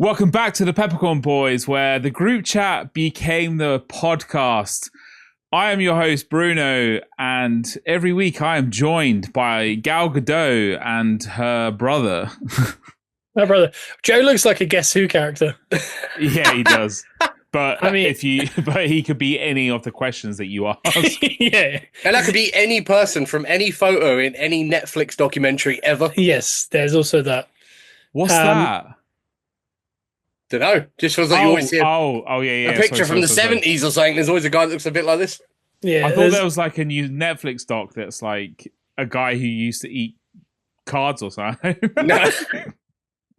Welcome back to the Peppercorn Boys, where the group chat became the podcast. I am your host, Bruno, and every week I am joined by Gal Gadot and her brother. My brother. Joe looks like a Guess Who character. Yeah, he does. But I mean, but he could be any of the questions that you ask. Yeah. And that could be any person from any photo in any Netflix documentary ever. Yes, there's also that. What's that? Don't know. Just feels like you always see yeah. a picture from the 70s or something. There's always a guy that looks a bit like this. Yeah, I thought there was like a new Netflix doc that's like a guy who used to eat cards or something. No.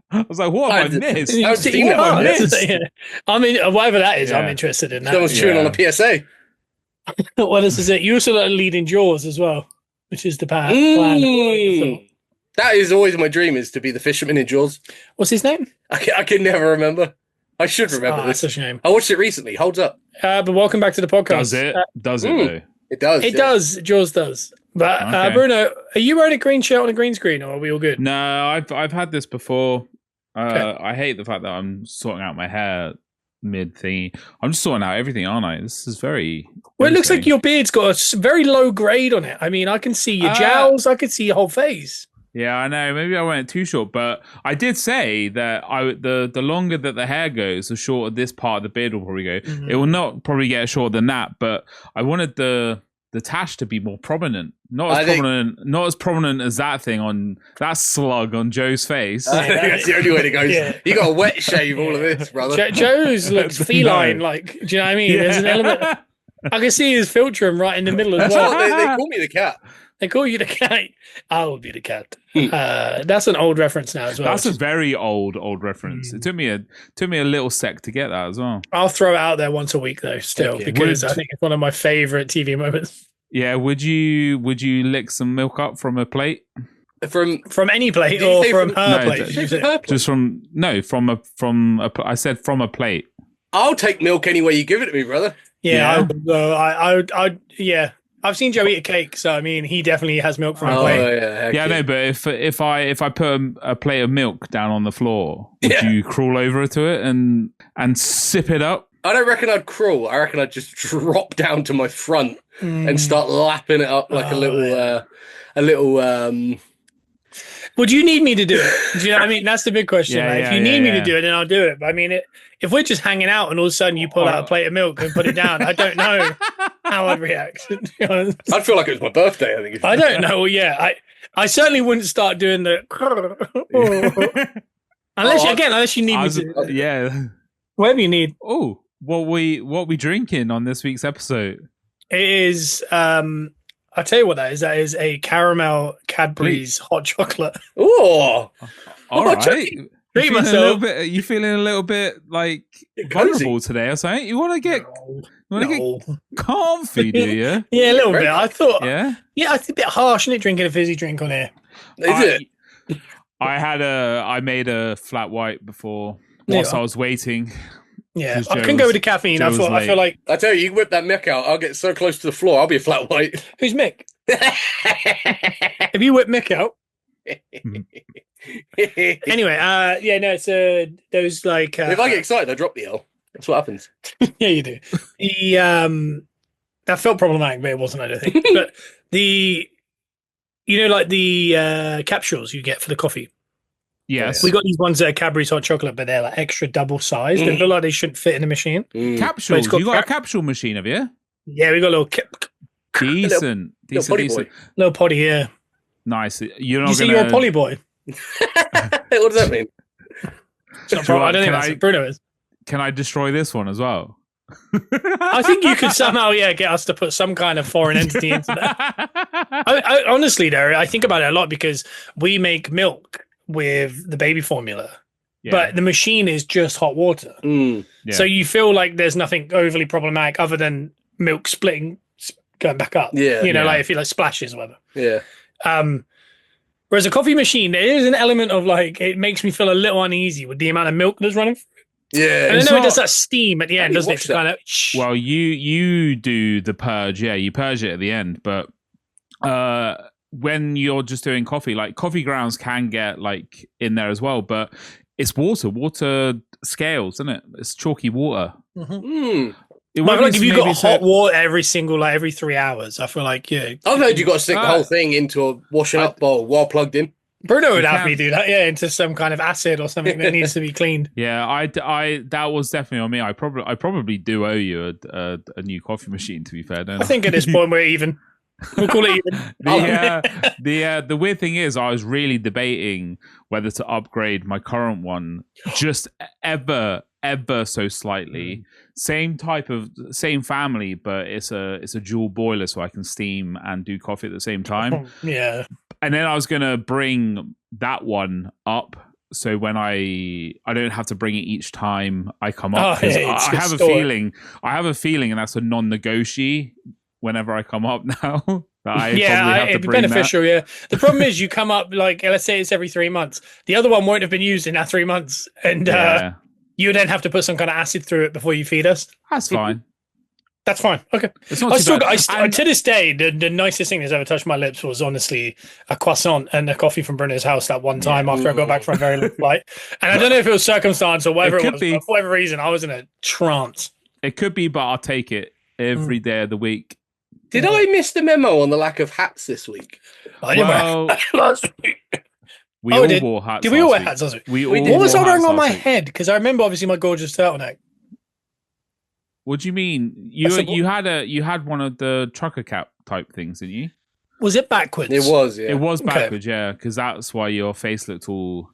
I was like, what have I missed? I've seen it. Yeah. I mean, whatever that is, I'm interested in that. Someone's chewing on a PSA. What else is it? You also lead in Jaws as well, which is the plan. That is always my dream, is to be the fisherman in Jaws. What's his name? I can never remember. I should remember this. That's a shame. I watched it recently. Holds up. But welcome back to the podcast. Does it? Does it though? It does. It does. Jaws does. But Okay. Bruno, are you wearing a green shirt on a green screen, or are we all good? No, I've had this before. Okay. I hate the fact that I'm sorting out my hair mid thingy. I'm just sorting out everything, aren't I? This is very. Well, it looks like interesting. your beard's got a very low grade on it. I mean, I can see your jowls. I can see your whole face. Yeah, I know. Maybe I went too short, but I did say that the longer that the hair goes, the shorter this part of the beard will probably go. Mhm. It will not probably get shorter than that, but I wanted the tash to be more prominent. Not as prominent as that thing on that slug on Joe's face. I think that's the only way to go. Yeah. You got to wet shave all of this, brother. Joe's looks feline. No. Like, do you know what I mean? There's an element. I can see his filtrum right in the middle as That's well. what they call me, the cat. They call you the cat. I will be the cat. That's an old reference now as well. That's a very old reference. It took me a little sec to get that as well. I'll throw it out there once a week though, still, Okay. because I think it's one of my favorite TV moments. Yeah, would you lick some milk up from a plate? From any plate Did you or say from from- her No, plate? d- did you say? Just I said from a plate. I'll take milk any way you give it to me, brother. Yeah, yeah. I've seen Joe eat a cake, so I mean, he definitely has milk from a plate. yeah. Yeah, no, but if I put a plate of milk down on the floor, would you crawl over to it and sip it up? I don't reckon I'd crawl. I reckon I'd just drop down to my front and start lapping it up like a little. Would you need me to do it? Do you know what I mean? That's the big question. Yeah, right? yeah, If you need me yeah. to do it, then I'll do it. But I mean, if we're just hanging out and all of a sudden you pull out a plate of milk and put it down, I don't know how I'd react. To be honest. I'd feel like it was my birthday. I think. I don't know. Well, yeah, I certainly wouldn't start doing the unless you need me to. Yeah. Whatever you need. Oh, what we drinking on this week's episode? It is. I'll tell you what that is. That is a caramel Cadbury's hot chocolate. Oh, All right. Treat You myself. feeling a little bit like cozy. vulnerable today or something? You want to get No. comfy, do you? Yeah, a little bit. I thought. Yeah. Yeah, it's a bit harsh, isn't it? Drinking a fizzy drink on here. is it? I made a flat white before Yeah. whilst I was waiting. Yeah, 'Cause I Joe couldn't go was- with the caffeine. Joe I was thought. I late. feel like I tell you, you whip that Mick out, I'll get so close to the floor, I'll be a flat white. who's Mick? If you whip Mick out. Anyway, yeah, no, it's those like. If I get excited, I drop the L. That's what happens. Yeah, you do. The that felt problematic, but it wasn't. I don't think. But the capsules you get for the coffee. Yes. We got these ones that are Cadbury's hot chocolate, but they're like extra double sized. They feel like they shouldn't fit in the machine. Capsules. got You got a capsule machine, have you? Yeah, we got a little Decent. little potty Decent. little potty here. Nice. You're not You say gonna... you're a poly boy? What does that mean? It's not I don't think Can that's I- what Bruno is. Can I destroy this one as well? I think you could somehow, get us to put some kind of foreign entity into that. I honestly, though, I think about it a lot because we make milk with the baby formula, Yeah. but the machine is just hot water. Yeah. So you feel like there's nothing overly problematic other than milk splitting, going back up. Yeah. Like if you like splashes or whatever. Yeah. Whereas a coffee machine, there is an element of like, it makes me feel a little uneasy with the amount of milk that's running. Yeah. And I It's know it not- does that steam at the end, you doesn't it? watch To that? kind of, Well, you do the purge. Yeah, you purge it at the end. But when you're just doing coffee, like coffee grounds can get like in there as well. But It's water scales, isn't it? It's chalky water. It I feel like if you got maybe hot water every 3 hours, I feel like I've heard you got to stick the whole thing into a washing up bowl while plugged in. Bruno would have me do that, into some kind of acid or something that needs to be cleaned. Yeah, I that was definitely on me. I probably do owe you a new coffee machine. To be fair, don't I? I think at this point we're even. We'll call it even. The weird thing is, I was really debating whether to upgrade my current one just ever so slightly. Same family, but it's a dual boiler, so I can steam and do coffee at the same time. Yeah. And then I was gonna bring that one up, so when I don't have to bring it each time I come up. I have a feeling, and that's a non-negotiable whenever I come up now. It'd be beneficial. That. Yeah. The problem is, you come up let's say it's every 3 months. The other one won't have been used in that 3 months, and you then have to put some kind of acid through it before you feed us. That's fine. That's fine. Okay. It's not too bad. To this day, the nicest thing that's ever touched my lips was honestly a croissant and a coffee from Bruno's house that one time after I got back from a very long flight. And I don't know if it was circumstance or whatever it was, but for whatever reason, I was in a trance. It could be, but I'll take it every day of the week. Did I miss the memo on the lack of hats this week? I didn't wear hats last week. We all wore hats. Did we all wear hats last week? What was I wearing on my head? Because I remember obviously my gorgeous turtleneck. What do you mean? You had one of the trucker cap type things, didn't you? Was it backwards? It was, yeah. It was backwards, yeah, because that's why your face looked all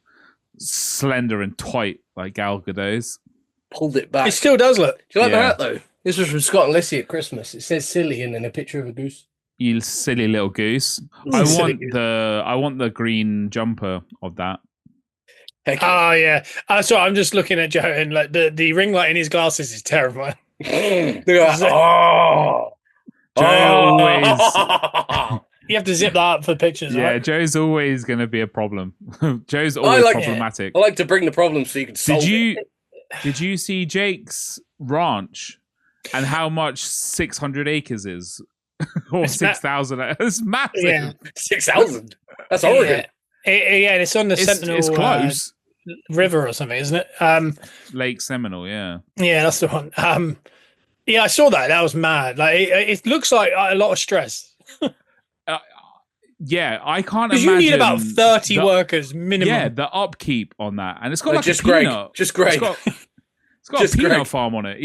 slender and tight like Gal Gadot's. Pulled it back. It still does look. Do you like the hat though? This was from Scott and Lissy at Christmas. It says silly and then a picture of a goose. You silly little goose. I want the green jumper of that. Oh yeah. So I'm just looking at Joe, and the ring light in his glasses is terrifying. Look at that. Joe always. You have to zip that up for pictures. Yeah, right? Joe's always going to be a problem. Joe's always problematic. I like to bring the problem so you can solve it. Did you see Jake's ranch and how much 600 acres is? Or 6,000? It's massive. Yeah. 6,000. That's Oregon. And it's on the Sentinel. It's close. River or something, isn't it? Lake Seminole, yeah. Yeah, that's the one. I saw that. That was mad. Like it looks like a lot of stress. Yeah, I can't imagine. Because you need about 30 workers minimum. Yeah, the upkeep on that, and it's got just a peanut. Just Greg. It's got a peanut farm on it.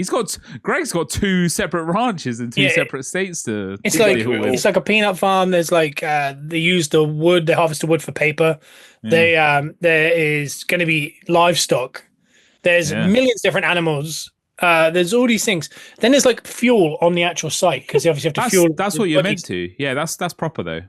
Greg's got 2 separate ranches in 2 separate states to. It's like a peanut farm. There's they use the wood. They harvest the wood for paper. Yeah. There is going to be livestock. There's millions of different animals. There's all these things. Then there's fuel on the actual site because they obviously have to fuel. That's what you're meant to. Yeah, that's proper though.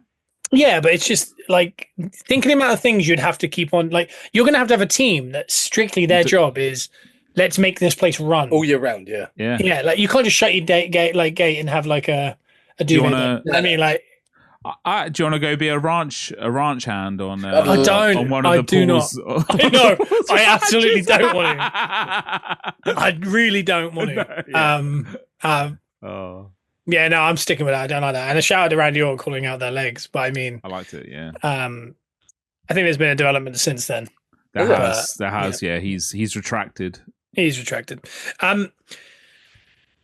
Yeah, but it's just thinking the amount of things you'd have to keep on. You're going to have a team that strictly their job is let's make this place run all year round. Yeah. Yeah. You can't just shut your gate and have a duvet. I mean, do you want to go be a ranch hand on? I don't. On one of I the do pools? not. I know. I absolutely don't want to. I really don't want to. Yeah, no, I'm sticking with that. I don't like that. And a shout out to Randy Orton calling out their legs. But I mean, I liked it. Yeah. I think there's been a development since then. There has. Yeah. He's retracted. He's retracted.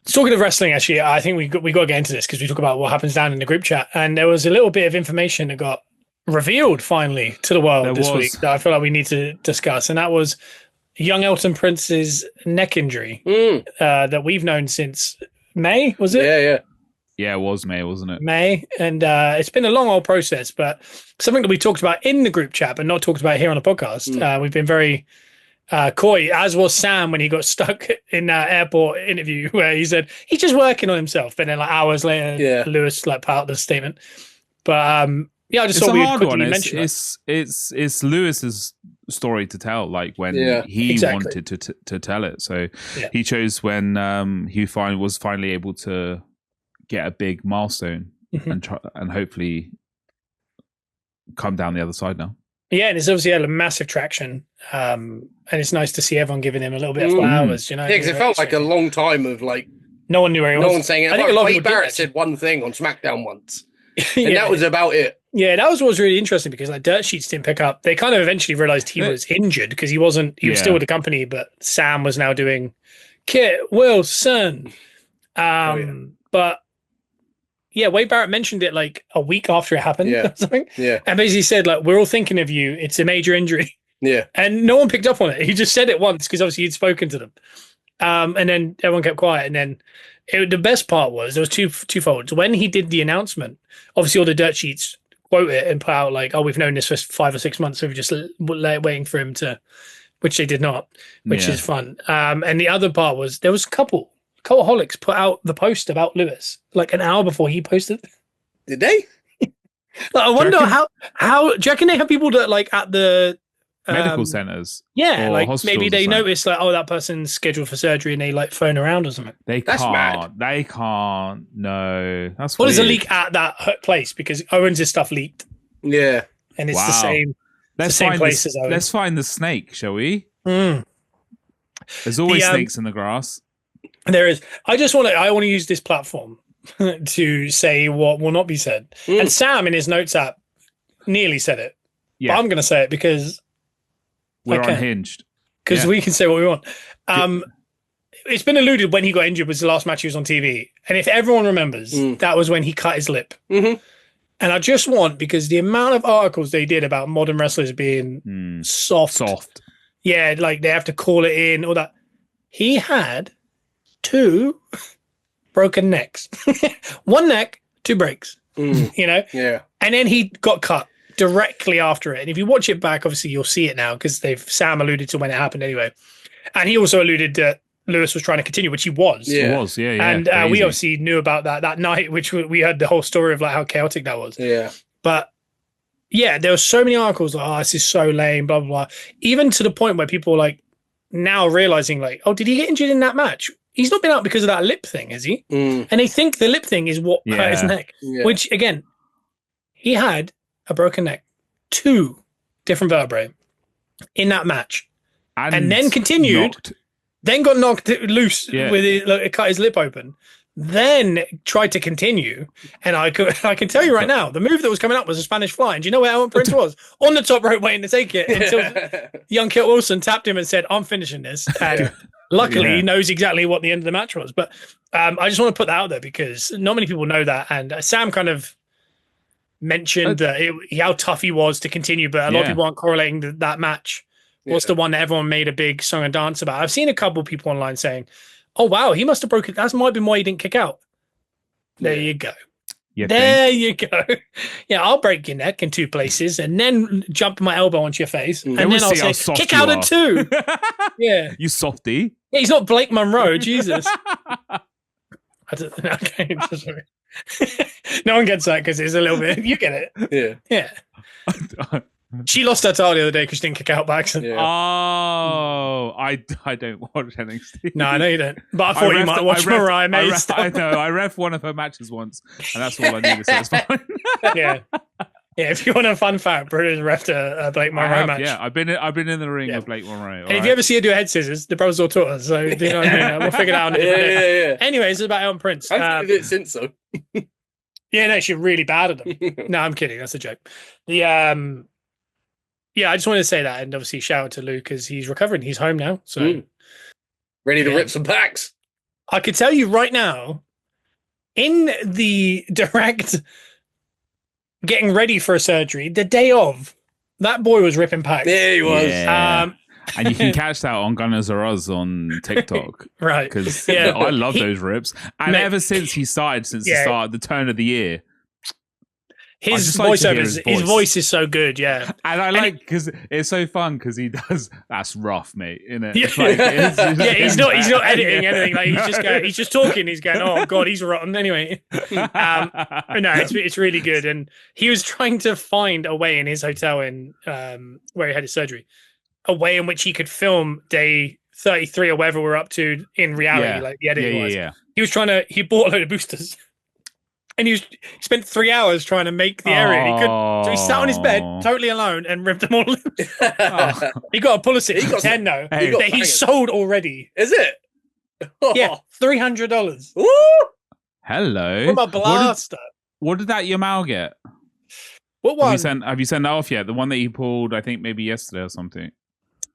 Talking of wrestling, actually, I think we got to get into this because we talk about what happens down in the group chat, and there was a little bit of information that got revealed finally to the world this week that I feel like we need to discuss, and that was young Elton Prince's neck injury that we've known since May. Was it? Yeah, it was May, wasn't it? May, and it's been a long old process, but something that we talked about in the group chat, but not talked about here on the podcast. We've been very coy, as was Sam when he got stuck in that airport interview where he said he's just working on himself, and then hours later, Lewis put out the statement. But I just thought we'd quickly mention it. It's Lewis's story to tell, when he wanted to tell it. So he chose when he was finally able to get a big milestone and hopefully come down the other side now. Yeah, and it's obviously had a massive traction, and it's nice to see everyone giving him a little bit of flowers. Yeah, because it felt like a long time of no one knew where he was. No one saying it. I think a lot of Barrett said one thing on SmackDown once, And that was about it. Yeah, that was what was really interesting because like Dirt Sheets didn't pick up. They kind of eventually realized he was injured because he was still with the company, but Sam was now doing Kit Wilson. But yeah, Wade Barrett mentioned it like a week after it happened or something. Yeah. And basically said, like, we're all thinking of you. It's a major injury. Yeah. And no one picked up on it. He just said it once because obviously he'd spoken to them. And then everyone kept quiet. And then the best part was there was twofold. When he did the announcement, obviously all the Dirt Sheets quote it and put out like, oh, we've known this for 5 or 6 months. So we're just waiting for him to, which they did not, which is fun. And the other part was there was a couple Cultaholics put out the post about Lewis like an hour before he posted. Did they? Like, I wonder how do you reckon they have people that like at the medical centers? Yeah, like maybe they notice like, oh, that person's scheduled for surgery and they like phone around or something. That's mad. They can't. No, that's what weird. is a leak at that place because Owens' stuff leaked. Yeah, and it's the same. Let's the same find place as Owens. Let's find the snake, shall we? There's always snakes in the grass. There is. I want to use this platform to say what will not be said. And Sam in his notes app nearly said it. Yeah. But I'm going to say it because we're unhinged. Because we can say what we want. It's been alluded when he got injured was the last match he was on TV. And if everyone remembers, that was when he cut his lip. And I just want, because the amount of articles they did about modern wrestlers being soft. Yeah, like they have to call it in, all that. He had 2 broken necks. 1 neck, 2 breaks. You know? Yeah. And then he got cut directly after it. And if you watch it back, obviously you'll see it now because Sam alluded to when it happened anyway. And he also alluded that Lewis was trying to continue, which he was. Yeah. He was, yeah. And we obviously knew about that night, which we heard the whole story of like how chaotic that was. Yeah. But yeah, there were so many articles like, oh, this is so lame, blah, blah, blah. Even to the point where people are like now realizing like, oh, did he get injured in that match? He's not been out because of that lip thing, is he? And they think the lip thing is what hurt his neck, which again, he had a broken neck, 2 different vertebrae in that match. And then continued, then got knocked loose with it, like, cut his lip open, then tried to continue. And I can tell you right now, the move that was coming up was a Spanish fly. And do you know where Elton Prince was? On the top rope waiting to take it until young Kit Wilson tapped him and said, I'm finishing this. And luckily he knows exactly what the end of the match was. But I just want to put that out there because not many people know that. And Sam kind of mentioned how tough he was to continue, but a lot of people aren't correlating that match. What's the one that everyone made a big song and dance about? I've seen a couple of people online saying, oh, wow, he must have broken. That might be why he didn't kick out. There you go. You go. Yeah, I'll break your neck in 2 places and then jump my elbow onto your face. And then I'll say, kick out at 2. Yeah. You softy. Yeah, he's not Blake Monroe. Jesus. Okay. No one gets that because it's a little bit. You get it. Yeah. She lost her title the other day because she didn't kick out by accident. Yeah. Oh, I don't watch NXT. No, I know you don't. But I thought you might watch Mariah May stuff. I know. I ref one of her matches once, and that's all I needed. So it's fine. Yeah. If you want a fun fact, Bruno's refed a Blake Monroe match. Yeah, I've been in the ring with Blake Monroe. And if you ever see her do a head scissors, the brothers all taught us. So you know what I mean? We'll figure it out. Yeah. Anyways, it's about Elton Prince. I've did it since so. Yeah, no, she's really bad at them. No, I'm kidding. That's a joke. Yeah, I just wanted to say that, and obviously shout out to Luke because he's recovering. He's home now, so ready to rip some packs. I could tell you right now, in the direct getting ready for a surgery, the day of, that boy was ripping packs. Yeah, he was. Yeah. And you can catch that on Gunners R Us on TikTok. Right. Because I love those rips. And ever since he started, the turn of the year, his voiceovers, his voice is so good, yeah. And I like because it's so fun because he does. That's rough, mate. Isn't it? Yeah, he's not editing anything. Like he's just talking. He's going, oh god, he's rotten. Anyway, but no, it's really good. And he was trying to find a way in his hotel in where he had his surgery, a way in which he could film day 33 or whatever we're up to in reality, like the editing was. He was trying to. He bought a load of boosters. And he spent 3 hours trying to make the area. He couldn't. So he sat on his bed, totally alone, and ripped them all loose. He got a policy. He got 10 though. That he sold already. Is it? Yeah, $300. Woo! Hello. What about Blaster? What did that Yamal get? What one? Have you sent that off yet? The one that he pulled, I think maybe yesterday or something.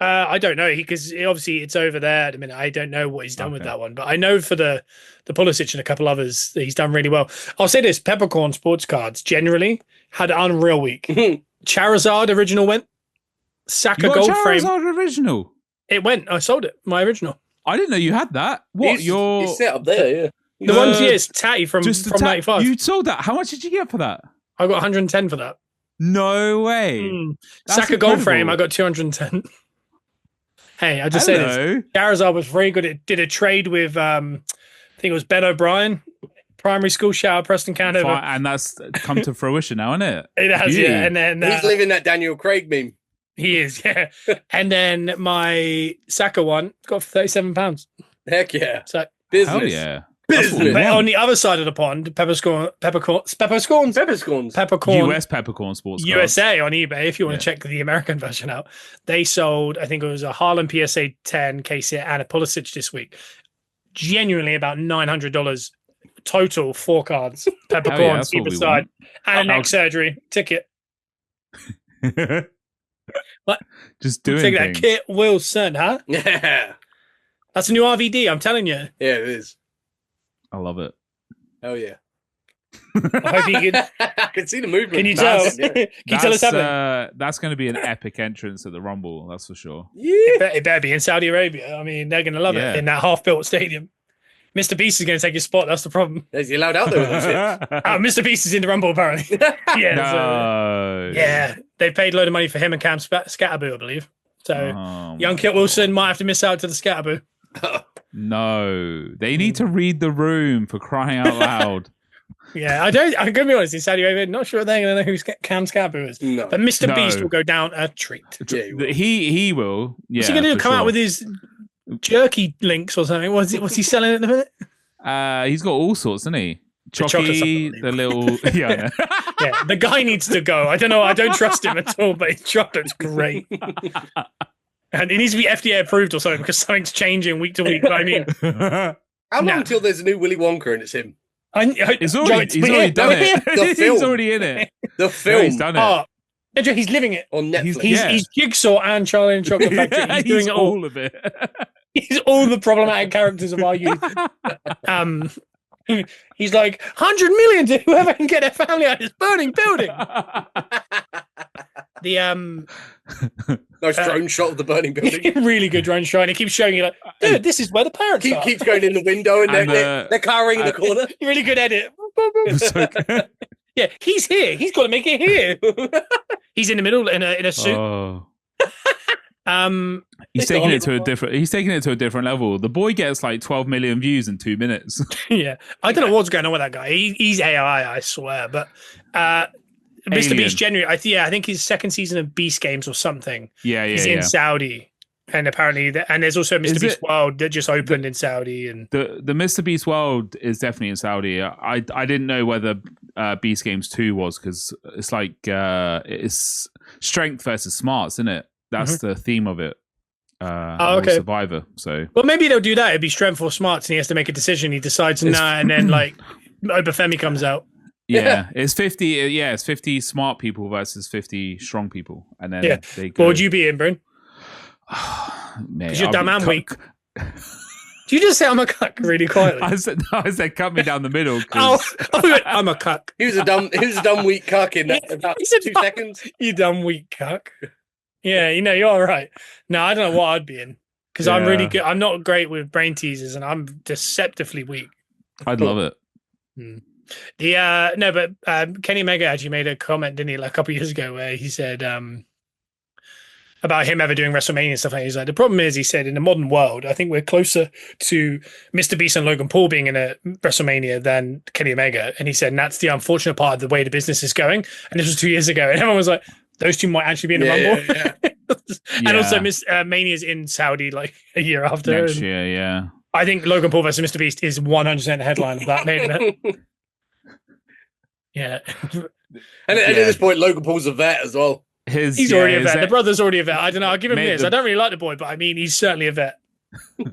I don't know because obviously it's over there at the minute. I don't know what he's done with that one, but I know for the Pulisic and a couple others that he's done really well. I'll say this: Peppercorn Sports Cards generally had an unreal week. Charizard original went. Saka gold frame. Charizard original. It went. I sold it. My original. I didn't know you had that. What? He's set up there, yeah. The ones, yes, Tatty from 95. You sold that. How much did you get for that? I got 110 for that. No way. Saka gold frame, I got 210. Hey, I just say this. Charizard was very good. It did a trade with, I think it was Ben O'Brien, primary school, shout out Preston Canada. And that's come to fruition now, isn't it? It has, yeah. And then he's living that Daniel Craig meme. He is, yeah. And then my Saka one got for £37. Heck yeah. So business. Hell yeah. Business. But on the other side of the pond, Peppercorn US Peppercorn Sports Cards. USA on eBay, if you want to check the American version out. They sold, I think it was a Harlem PSA 10 case here and a Pulisic this week. Genuinely about $900 total, 4 cards. Peppercorn, either side. And a neck surgery ticket. What? Just doing take that, Kit Wilson, huh? Yeah. That's a new RVD, I'm telling you. Yeah, it is. I love it. Oh yeah. I hope you can. I can see the movement. Can you tell? Can you tell us happening? That's going to be an epic entrance at the Rumble. That's for sure. Yeah. It better be in Saudi Arabia. I mean, they're going to love it in that half-built stadium. Mr. Beast is going to take his spot. That's the problem. Is he allowed out there with them shit? Mr. Beast is in the Rumble apparently. Yeah, they paid a load of money for him and Cam Scatterboo, I believe. So young Kit Wilson might have to miss out to the Scatterboo. No, they need to read the room, for crying out loud. Yeah, I'm going to be honest. In Saudi Arabia, not sure they're going to know who Cam Scatterboo is. No. But Mr. Beast will go down a treat. Yeah, he will. Yeah, what's he going to do? Come out with his jerky links or something? What's he selling at the minute? He's got all sorts, isn't he? Chucky, the little yeah. Yeah, the guy needs to go. I don't know. I don't trust him at all, but his chocolate's great. And it needs to be FDA approved or something because something's changing week to week. But I mean, how long until there's a new Willy Wonka and it's him? He's already done it. He's already in it. The film. He's done it. He's living it on Netflix. He's Jigsaw and Charlie and the Chocolate Factory. He's doing all of it. He's all the problematic characters of our youth. He's like 100 million to whoever can get their family out of this burning building. Nice drone shot of the burning building. Really good drone shot. And it keeps showing you like, dude, this is where the parents are. Keeps going in the window and they're cowering in the corner. Really good edit. Yeah, he's here. He's got to make it here. He's in the middle in a suit. Oh. He's taking it to a different level. The boy gets like 12 million views in 2 minutes. Yeah, I don't know what's going on with that guy. He's AI, I swear. But Mr. Beast January, I think his second season of Beast Games or something. He's in Saudi, and apparently, and there's also Mr. Beast World that just opened in Saudi. And the Mr. Beast World is definitely in Saudi. I didn't know whether Beast Games 2 was because it's like it's strength versus smarts, isn't it? That's the theme of it. Okay. Survivor. So maybe they'll do that. It'd be strength or smarts, and he has to make a decision. He decides and then like Obafemi comes out. Yeah, it's 50. Yeah, it's 50 smart people versus 50 strong people, and then they go. What would you be in, Bryn? Because you're dumb and weak. Do you just say I'm a cuck really quietly? I said cut me down the middle. I'm a cuck. He was a dumb weak cuck in that about 2 seconds. You dumb weak cuck. Yeah, you're all right. No, I don't know what I'd be in because I'm really good. I'm not great with brain teasers, and I'm deceptively weak. I'd love it. But Kenny Omega actually made a comment, didn't he, like a couple of years ago, where he said about him ever doing WrestleMania and stuff like that. He's like, the problem is, he said, in the modern world, I think we're closer to Mr. Beast and Logan Paul being in a WrestleMania than Kenny Omega. And he said, and that's the unfortunate part of the way the business is going. And this was 2 years ago, and everyone was like, those two might actually be in the Rumble. Yeah. And also Mania's in Saudi like a year after. Next year, yeah. I think Logan Paul versus Mr. Beast is 100% the headline of that main event. Yeah. And at this point, Logan Paul's a vet as well. He's already a vet. The brother's already a vet. I don't know. I'll give him this. I don't really like the boy, but I mean, he's certainly a vet. You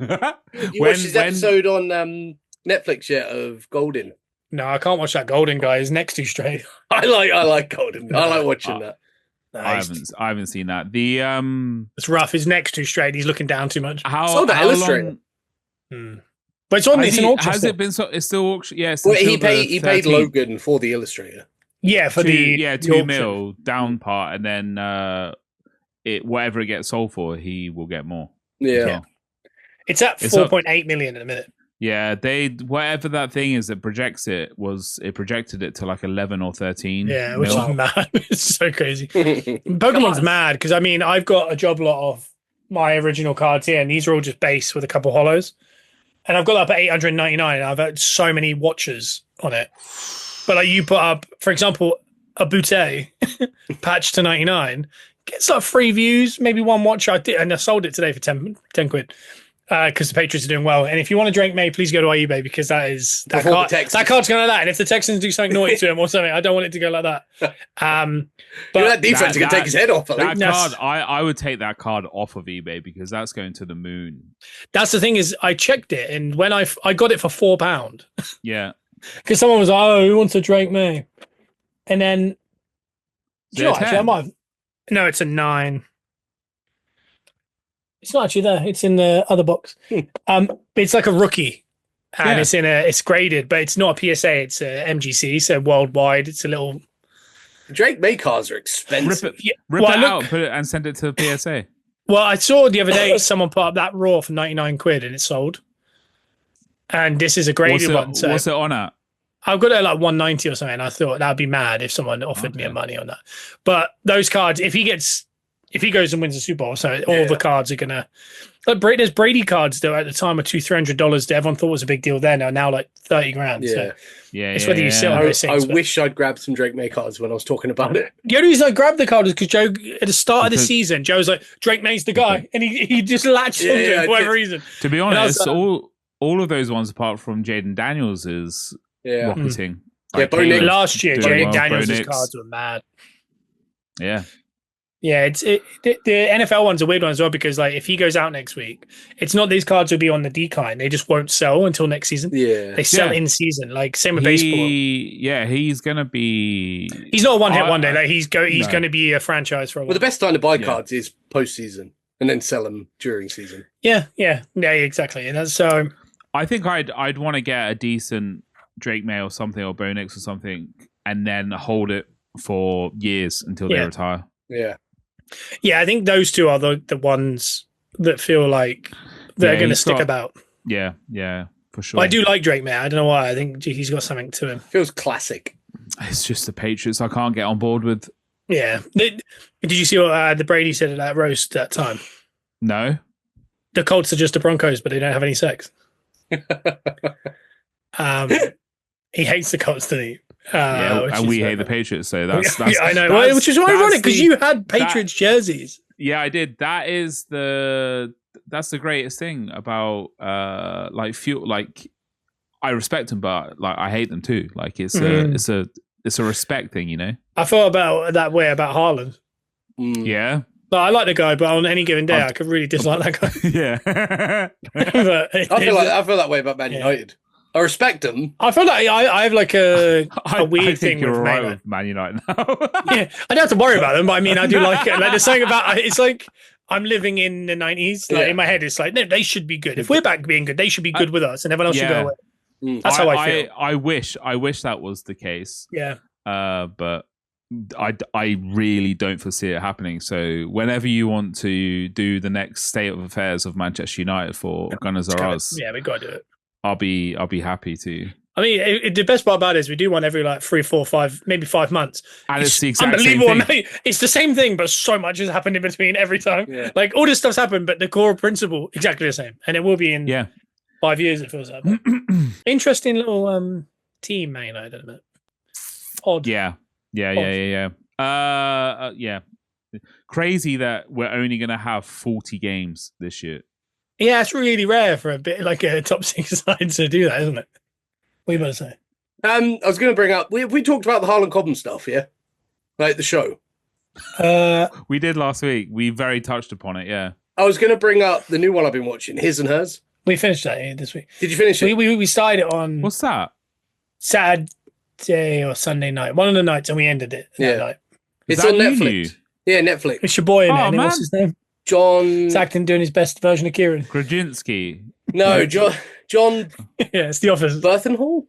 watched his episode on Netflix yet of Golden? No, I can't watch that Golden guy. His neck's too straight. I like Golden. I like watching that. Nice. I haven't seen that. The It's rough. His neck's too straight. He's looking down too much. Sold that Illustrator. But it's on. It's an auction. Has still. it been? It's still auction. Yes. Well, he paid Logan for the Illustrator. Yeah, for the $2 million down part, and then whatever it gets sold for, he will get more. Yeah. It's at 4.8 million in a minute. Yeah, whatever that thing is that projected it to like 11 or 13. Yeah, which is mad. It's so crazy. Pokemon's mad because I've got a job lot of my original cards here, and these are all just base with a couple hollows, and I've got that up at 899. And I've had so many watchers on it, but like you put up, for example, a Butte patch to 99 gets like 3 views, maybe 1 watcher. I did, and I sold it today for 10 quid. Because the Patriots are doing well, and if you want a Drake Maye, please go to our eBay because that card's going like that. And if the Texans do something naughty to him or something, I don't want it to go like that. But that defense can take his head off. That card, I would take that card off of eBay because that's going to the moon. That's the thing is, I checked it, and when I got it for £4. Yeah, because someone was like, "Oh, who wants a Drake Maye?" And then, actually, I might have. No, it's a 9. It's not actually there. It's in the other box. It's like a rookie, and it's graded, but it's not a PSA. It's a MGC, so worldwide. It's a little. Drake Maye cards are expensive. Rip it out, put it, and send it to the PSA. Well, I saw the other day someone put up that raw for 99 quid, and it sold. And this is a graded one. So what's it on at? I've got it at like 190 or something. I thought that'd be mad if someone offered me money on that. But those cards, if he goes and wins the Super Bowl, so all the cards are gonna. Like there's Brady cards that at the time were $200-$300 that everyone thought was a big deal then are now like $30,000. Yeah. So it's whether you sell those things. I wish I'd grabbed some Drake Maye cards when I was talking about it. The only reason I grabbed the card is because Joe at the start of the season, Joe was like, Drake Maye's the guy, and he just latched onto it for whatever reason. To be honest, all of those ones apart from Jaden Daniels is rocketing. Yeah, last year, Jaden Daniels' cards were mad. Yeah. Yeah, the NFL one's a weird one as well because like if he goes out next week, it's not these cards will be on the decline. They just won't sell until next season. Yeah, they sell in season. Like same with baseball. Yeah, he's gonna be. He's not a one-hit wonder. Like he's going to be a franchise for a while. Well, the best time to buy cards is post-season and then sell them during season. Yeah, exactly. And that's so. I think I'd want to get a decent Drake Maye or something or Bo Nix or something, and then hold it for years until they retire. Yeah. Yeah, I think those two are the ones that feel like they're going to stick about. Yeah, for sure. But I do like Drake Maye. I don't know why. I think he's got something to him. Feels classic. It's just the Patriots I can't get on board with. Yeah. Did you see what the Brady said at that roast that time? No. The Colts are just the Broncos, but they don't have any sex. He hates the Colts, doesn't he? And we hate the Patriots, so that's I know, which is ironic because you had Patriots jerseys. Yeah, I did. That's the greatest thing about like I respect them, but like I hate them too. Like it's a respect thing, you know. I felt about that way about Haaland. Yeah. But I like the guy, but on any given day, I could really dislike that guy. Yeah. I feel that way about Man United. I respect them. I feel like I have like a weird thing you're with right with Man United now. Yeah, I don't have to worry about them, but I mean, I do like it. Like there's something about it's like I'm living in the 90s. Like in my head, it's like no, they should be good. If we're back being good, they should be good with us, and everyone else should go away. That's how I feel. I wish that was the case. Yeah. But I really don't foresee it happening. So whenever you want to do the next state of affairs of Manchester United for Gunners Are Us, we got to do it. I'll be happy to. I mean, the best part about it is we do one every like 3, 4, 5, maybe 5 months. And it's the exact unbelievable. same thing. It's the same thing, but so much has happened in between every time. Yeah. Like all this stuff's happened, but the core principle exactly the same, and it will be in 5 years. It feels like. Interesting little team, Man United, isn't it? Odd. Yeah. Crazy that we're only going to have 40 games this year. Yeah, it's really rare for a bit like a top 6 side to do that, isn't it? What are you about to say? I was going to bring up. We talked about the Harlem Coven stuff, yeah, like the show. We did last week. We very touched upon it. Yeah. I was going to bring up the new one I've been watching, His and Hers. We finished that this week. Did you finish it? We started it on. What's that? Saturday or Sunday night, one of the nights, and we ended it that night. It's on Netflix. Yeah, Netflix. It's your boy in Oh, it. man. What's his name? John. He's acting, doing his best version of Kieran. Krasinski. No, John Yeah, it's The Office. Burthenhall?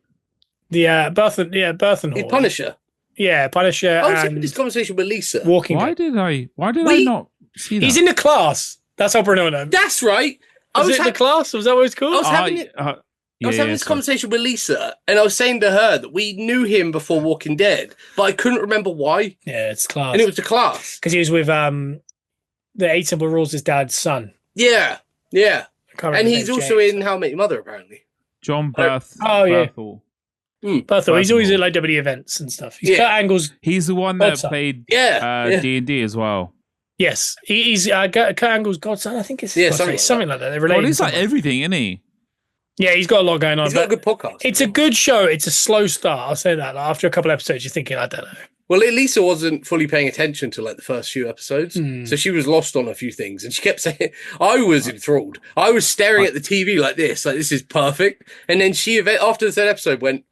Burthenhall. He's Punisher. Yeah, Punisher. I was and having this conversation with Lisa. Walking Why Dead. did I not see that? He's in the class. That's how Bruno knows. That's right. Was it the class? Was that what it's called? I was having this conversation with Lisa, and I was saying to her that we knew him before Walking Dead, but I couldn't remember why. Yeah, it's class. And it was the class. Because he was with the 8 Simple Rules' dad's son. Yeah. And he's also James. in How I Met Your Mother, apparently. John Berth. Oh, yeah. Berthel. Berthel. He's always at like WWE events and stuff. He's Kurt Angle's. He's the one that godson. played Yeah. D&D as well. Yes, he's Kurt Angle's godson. I think it's something like that. They're related. Well, he's like everything, isn't he? Yeah, he's got a lot going on. He's got a good podcast. It's a good show. It's a slow start. I'll say that. Like, after a couple episodes, you're thinking, I don't know. Well, Lisa wasn't fully paying attention to like the first few episodes, so she was lost on a few things, and she kept saying, "I was enthralled. I was staring at the TV like this is perfect." And then she, after the third episode, went,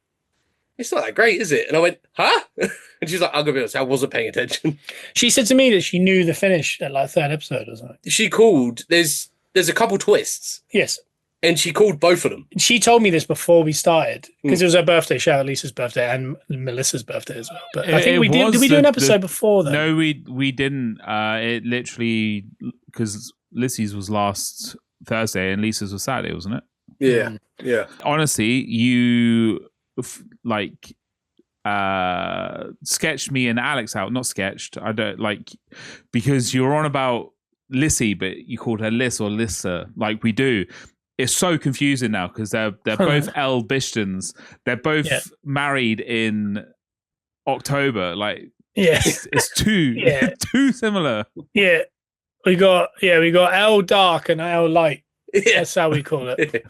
"It's not that great, is it?" And I went, "Huh?" And she's like, "I'm gonna be honest, I wasn't paying attention." She said to me that she knew the finish at like third episode or something. She called. There's a couple twists. Yes. And she called both of them. She told me this before we started because it was her birthday. Shout out Lisa's birthday and Melissa's birthday as well. But I think we did. Did we do an episode before that? No, we didn't. It literally because Lissy's was last Thursday and Lisa's was Saturday, wasn't it? Yeah. Honestly, you sketched me and Alex out. Not sketched. I don't because you're on about Lissy, but you called her Liss or Lissa, like we do. It's so confusing now because they're both El Bishtons. They're both married in October. Like, it's too similar. Yeah, we got El Dark and El Light. That's how we call it.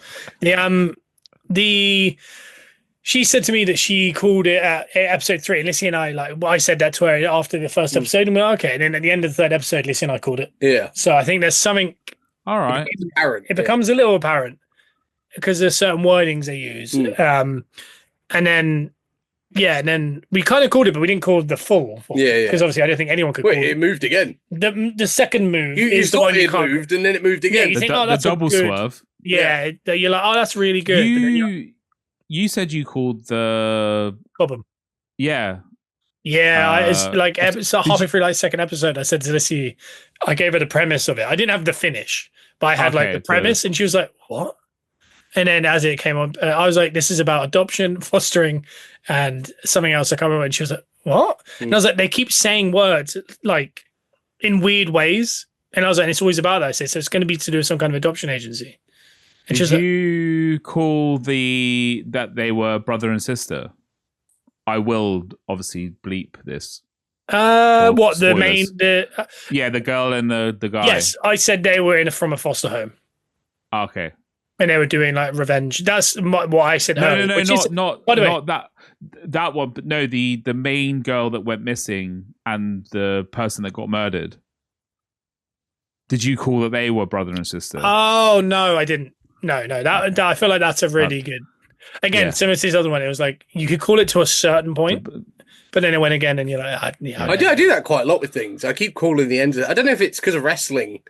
She said to me that she called it at episode 3. And Lissy and I said that to her after the first episode, and we were okay. And then at the end of the third episode, Lissy and I called it. Yeah. So I think there's something. All right. It becomes a little apparent because there's certain wordings they use. And then we kind of called it, but we didn't call it the full. Yeah. Because obviously I don't think anyone could call it. It moved again. The second move is the one you moved, and then it moved again. Yeah, you think, that's the double swerve. Yeah, you're like, oh, that's really good. You said you called the problem. Yeah. Yeah, it's like halfway through like second episode, I said to Lissy, I gave her the premise of it. I didn't have the finish, but I had like the premise, and she was like, "What?" And then as it came on, I was like, "This is about adoption, fostering, and something else." I can't remember. And she was like, "What?" And I was like, "They keep saying words like in weird ways," and I was like, and "It's always about that." I said, "So it's going to be to do with some kind of adoption agency." And did you call that they were brother and sister? I will obviously bleep this. What the spoilers. main? The girl and the guy. Yes, I said they were from a foster home. Okay. And they were doing like revenge. That's what I said. No, not by the way, not that one. But no, the main girl that went missing and the person that got murdered. Did you call that they were brother and sister? Oh no, I didn't. No. That I feel like that's a really good. Again, similar to this other one, it was like you could call it to a certain point, but then it went again, and you're like, I do that quite a lot with things. I keep calling the end of it. I don't know if it's because of wrestling.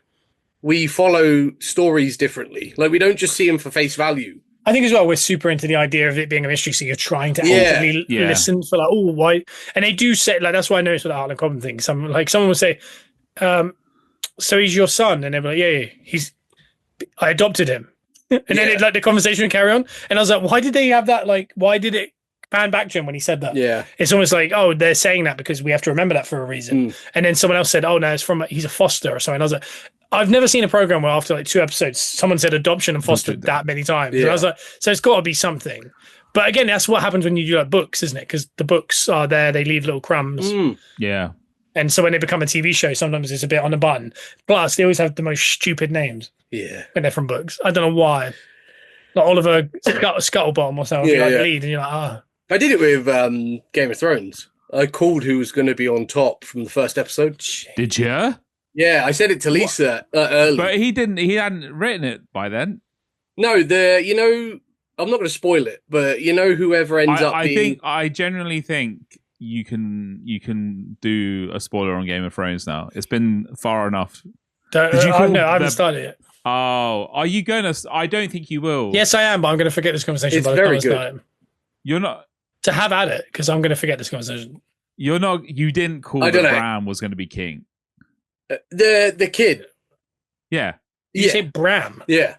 We follow stories differently. Like we don't just see them for face value. I think as well, we're super into the idea of it being a mystery, so you're trying to actively listen for like, oh, why? And they do say like that's why I noticed with the Harlem Coven thing. Someone will say, so he's your son, and they're like, yeah, I adopted him. And then the conversation would carry on. And I was like, why did they have that? Like, why did it pan back to him when he said that? Yeah. It's almost like, oh, they're saying that because we have to remember that for a reason. And then someone else said, oh, no, it's he's a foster or something. And I was like, I've never seen a program where after like 2 episodes, someone said adoption and foster that many times. Yeah. And I was like, so it's got to be something. But again, that's what happens when you do like books, isn't it? Because the books are there, they leave little crumbs. Yeah. And so when they become a TV show, sometimes it's a bit on the button. Plus, they always have the most stupid names. Yeah. When they're from books. I don't know why. Like Oliver Scuttlebottom or something. The lead, and you're like, I did it with Game of Thrones. I called who was going to be on top from the first episode. Did you? Yeah, I said it to Lisa early. But he hadn't written it by then. No, I'm not going to spoil it, but you know, whoever ends up being. I genuinely think you can do a spoiler on Game of Thrones now. It's been far enough. No, I haven't started it. Oh, are you going to? I don't think you will. Yes, I am, but I'm going to forget this conversation It's by the time very I start it. You're not. To have at it, because I'm going to forget this conversation. You're not. You didn't call that Bran was going to be king. The kid. Yeah. Did you say Bram? Yeah.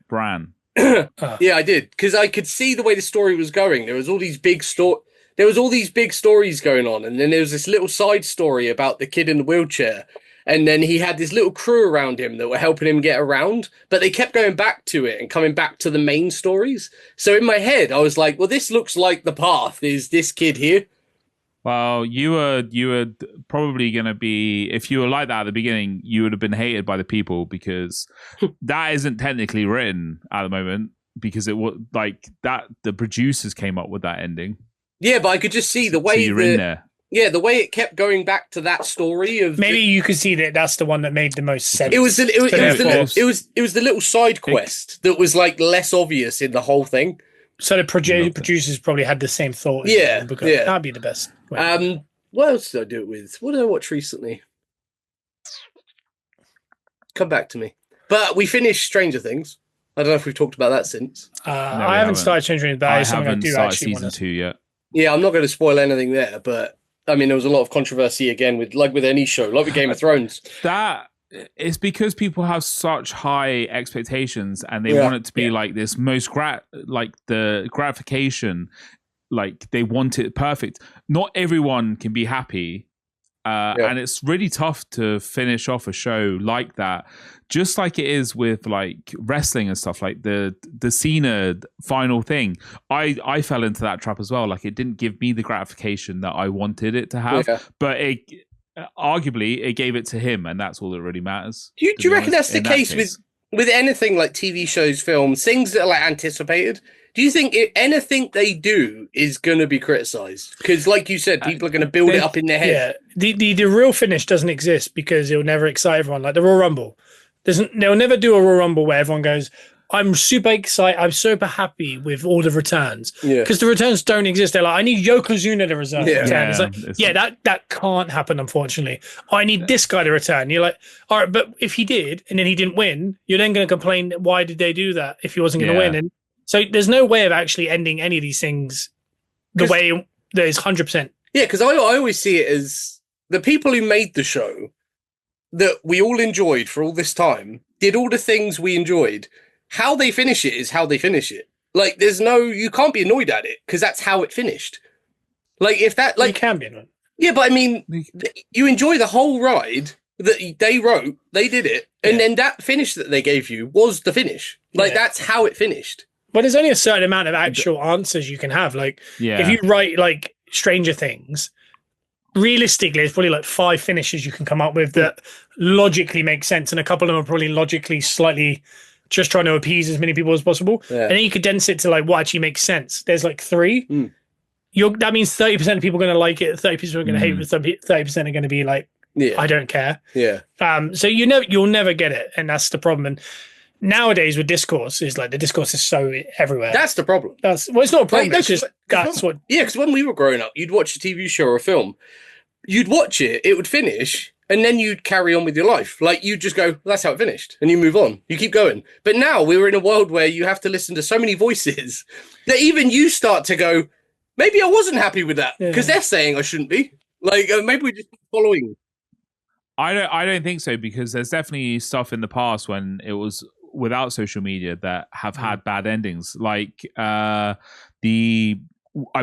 Bran. Yeah, I did, because I could see the way the story was going. There was all these big stories going on, and then there was this little side story about the kid in the wheelchair, and then he had this little crew around him that were helping him get around, but they kept going back to it and coming back to the main stories. So in my head, I was like, well, this looks like the path is this kid here. Well, you were probably going to be, if you were like that at the beginning, you would have been hated by the people, because that isn't technically written at the moment, because it was like that the producers came up with that ending. Yeah, but I could just see the way so you're in there. Yeah, the way it kept going back to that story of maybe you could see that that's the one that made the most sense. It was the little side quest that was like less obvious in the whole thing. So the producers probably had the same thought. Yeah, that'd be the best way. What else did I do it with? What did I watch recently? Come back to me. But we finished Stranger Things. I don't know if we've talked about that since. I haven't started Stranger Things, but I haven't started season 2 yet. Yeah, I'm not going to spoil anything there, but I mean, there was a lot of controversy again with any show, like with Game of Thrones. That is because people have such high expectations, and they want it to be like this like the gratification, like they want it perfect. Not everyone can be happy, and it's really tough to finish off a show like that. Just like it is with like wrestling and stuff, like the Cena final thing. I fell into that trap as well. Like it didn't give me the gratification that I wanted it to have, but arguably it gave it to him, and that's all that really matters. Do you reckon that's the case with anything like TV shows, films, things that are like anticipated? Do you think anything they do is going to be criticized? Because, like you said, people are going to build it up in their head. Yeah, the real finish doesn't exist because it'll never excite everyone. Like the Royal Rumble, they'll never do a Royal Rumble where everyone goes, "I'm super excited. I'm super happy with all the returns." Because the returns don't exist. They're like, "I need Yokozuna to return." It's like, that can't happen, unfortunately. I need this guy to return. You're like, all right, but if he did and then he didn't win, you're then going to complain, why did they do that if he wasn't going to win? And so there's no way of actually ending any of these things the way that is 100%. Yeah, because I always see it as the people who made the show that we all enjoyed for all this time did all the things we enjoyed. How they finish it is how they finish it. Like, you can't be annoyed at it because that's how it finished. Like, if that, like, you can be annoyed. Yeah, but I mean, you enjoy the whole ride that they wrote, they did it, and then that finish that they gave you was the finish. Like, that's how it finished. Well, there's only a certain amount of actual answers you can have. Like, if you write like Stranger Things, realistically, there's probably like 5 finishes you can come up with that logically make sense, and a couple of them are probably logically slightly just trying to appease as many people as possible. And then you condense it to like what actually makes sense. There's like 3. That means 30% of people are going to like it, 30% are going to hate it, 30% are going to be like, I don't care. So you'll never get it, and that's the problem. And nowadays with discourse is like the discourse is so everywhere. That's the problem. It's not a problem. Like, it's just what. Yeah, because when we were growing up, you'd watch a TV show or a film, you'd watch it, it would finish, and then you'd carry on with your life. Like, you'd just go, well, that's how it finished, and you move on. You keep going. But now we're in a world where you have to listen to so many voices that even you start to go, maybe I wasn't happy with that because they're saying I shouldn't be. Like, maybe we're just following. I don't think so, because there's definitely stuff in the past when it was without social media that have had bad endings. Like I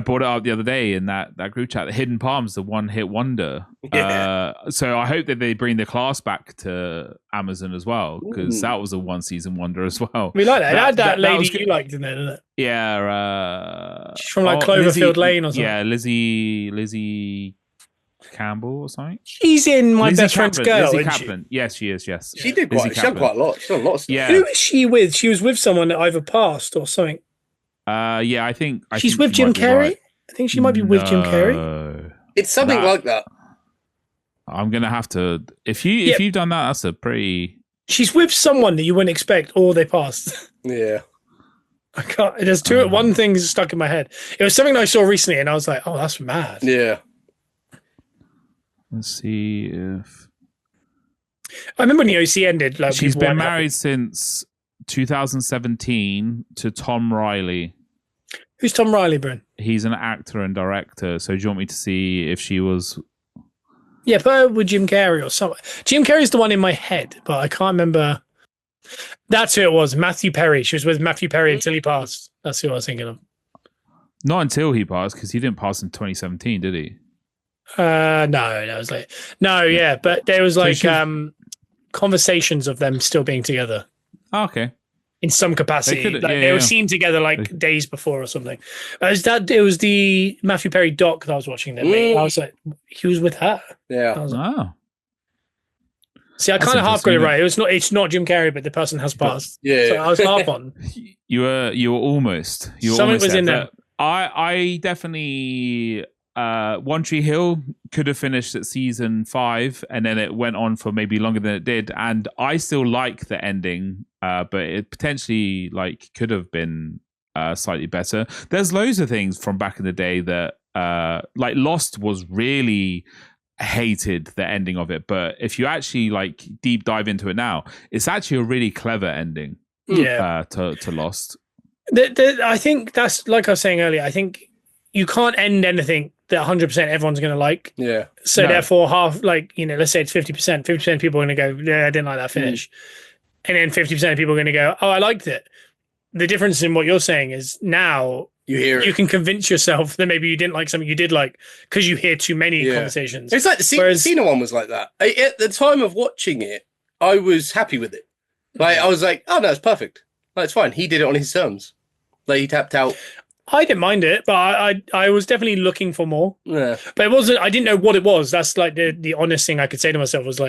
brought it up the other day in that group chat, the Hidden Palms, the one-hit wonder. So I hope that they bring the class back to Amazon as well, because that was a one-season wonder as well. We like that. It had that lady you liked in there, didn't it? Yeah. She's from like Cloverfield Lane or something. Yeah, Lizzie Campbell or something. She's in My Best Friend's Girl, Lizzie Kaplan. Yes, she is. Yes, she did quite. She done quite a lot. She's done a lot of stuff. Yeah. Who is she with? She was with someone that either passed or something. I think she's with Jim Carrey. Right. I think she might be with Jim Carrey. It's something like that. I'm gonna have to. If you've done that, that's a pretty. She's with someone that you wouldn't expect, or they passed. Yeah. I can't. There's one thing stuck in my head. It was something I saw recently, and I was like, "Oh, that's mad." Yeah. Let's see if I remember when the OC ended. Like, she's been married since 2017 to Tom Riley. Who's Tom Riley, Bryn? He's an actor and director. So do you want me to see if she was? Yeah, put her with Jim Carrey or something. Jim Carrey's the one in my head, but I can't remember. That's who it was. Matthew Perry. She was with Matthew Perry until he passed. That's who I was thinking of. Not until he passed, because he didn't pass in 2017, did he? No, that was like yeah, but there was like conversations of them still being together. Oh, okay. In some capacity, they were seen together like days before or something. It was the Matthew Perry doc that I was watching. That I was like, he was with her. Yeah. I was like, Oh. See, I kind of half got it right. It's not Jim Carrey, but the person has passed. Yeah. So I was half on. You were almost. Something was in there. I definitely One Tree Hill could have finished at season 5, and then it went on for maybe longer than it did. And I still like the ending, but it potentially could have been slightly better. There's loads of things from back in the day that Lost was really hated the ending of it, but if you actually deep dive into it now, it's actually a really clever ending. To Lost. I think that's like I was saying earlier. I think you can't end anything that 100% everyone's going to like. Yeah. So therefore, half let's say it's 50%. 50% of people are going to go, yeah, I didn't like that finish, and then 50% of people are going to go, oh, I liked it. The difference in what you're saying is now you can convince yourself that maybe you didn't like something you did like because you hear too many conversations. It's like the Cena one was like that. At the time of watching it, I was happy with it. I was like, oh no, it's perfect. It's fine. He did it on his terms. He tapped out. I didn't mind it, but I was definitely looking for more. Yeah. But it wasn't. I didn't know what it was. That's the honest thing I could say to myself was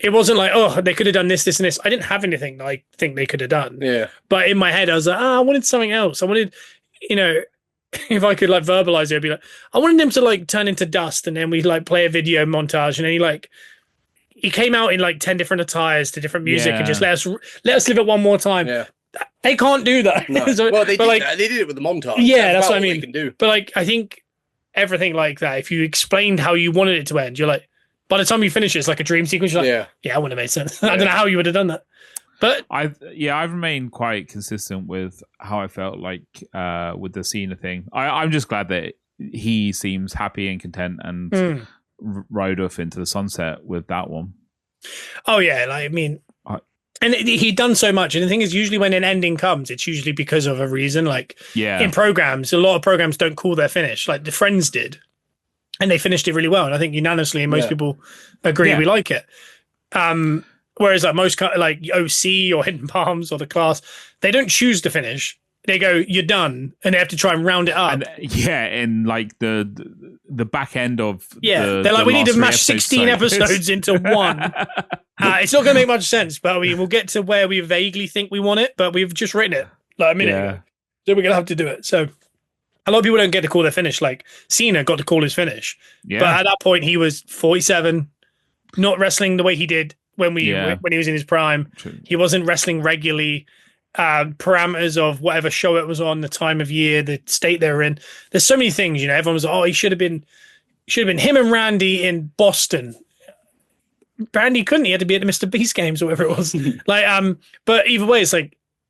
it wasn't oh, they could have done this, this, and this. I didn't have anything that I think they could have done. Yeah. But in my head, I was like, I wanted something else. I wanted, if I could verbalize it, I'd be like, I wanted him to turn into dust, and then we play a video montage, and then he came out in 10 different attires to different music and just let us live it one more time. Yeah. They can't do that. No. Well, they did it with the montage. Yeah, that's what I mean. They can do. But I think everything like that, if you explained how you wanted it to end, you're by the time you finish it, it's like a dream sequence. You're yeah, it wouldn't have made sense. I don't know how you would have done that. But I've remained quite consistent with how I felt with the Cena thing. I'm just glad that he seems happy and content and rode off into the sunset with that one. Oh yeah, and he'd done so much, and the thing is, usually when an ending comes, it's usually because of a reason. In programs, a lot of programs don't call their finish. The Friends did, and they finished it really well. And I think unanimously, most people agree we like it. Whereas most OC or Hidden Palms or The Class, they don't choose to finish. They go, you're done, and they have to try and round it up. And, in the back end of they're we need to mash 16 episodes into one. It's not going to make much sense, but we'll get to where we vaguely think we want it, but we've just written it a minute ago. So we're going to have to do it. So a lot of people don't get to call their finish. Cena got to call his finish. Yeah. But at that point, he was 47, not wrestling the way he did when he was in his prime. True. He wasn't wrestling regularly. Parameters of whatever show it was on, the time of year, the state they were in. There's so many things, everyone was he should have been him and Randy in Boston. Randy couldn't, he had to be at the Mr. Beast games or whatever it was. But either way, it's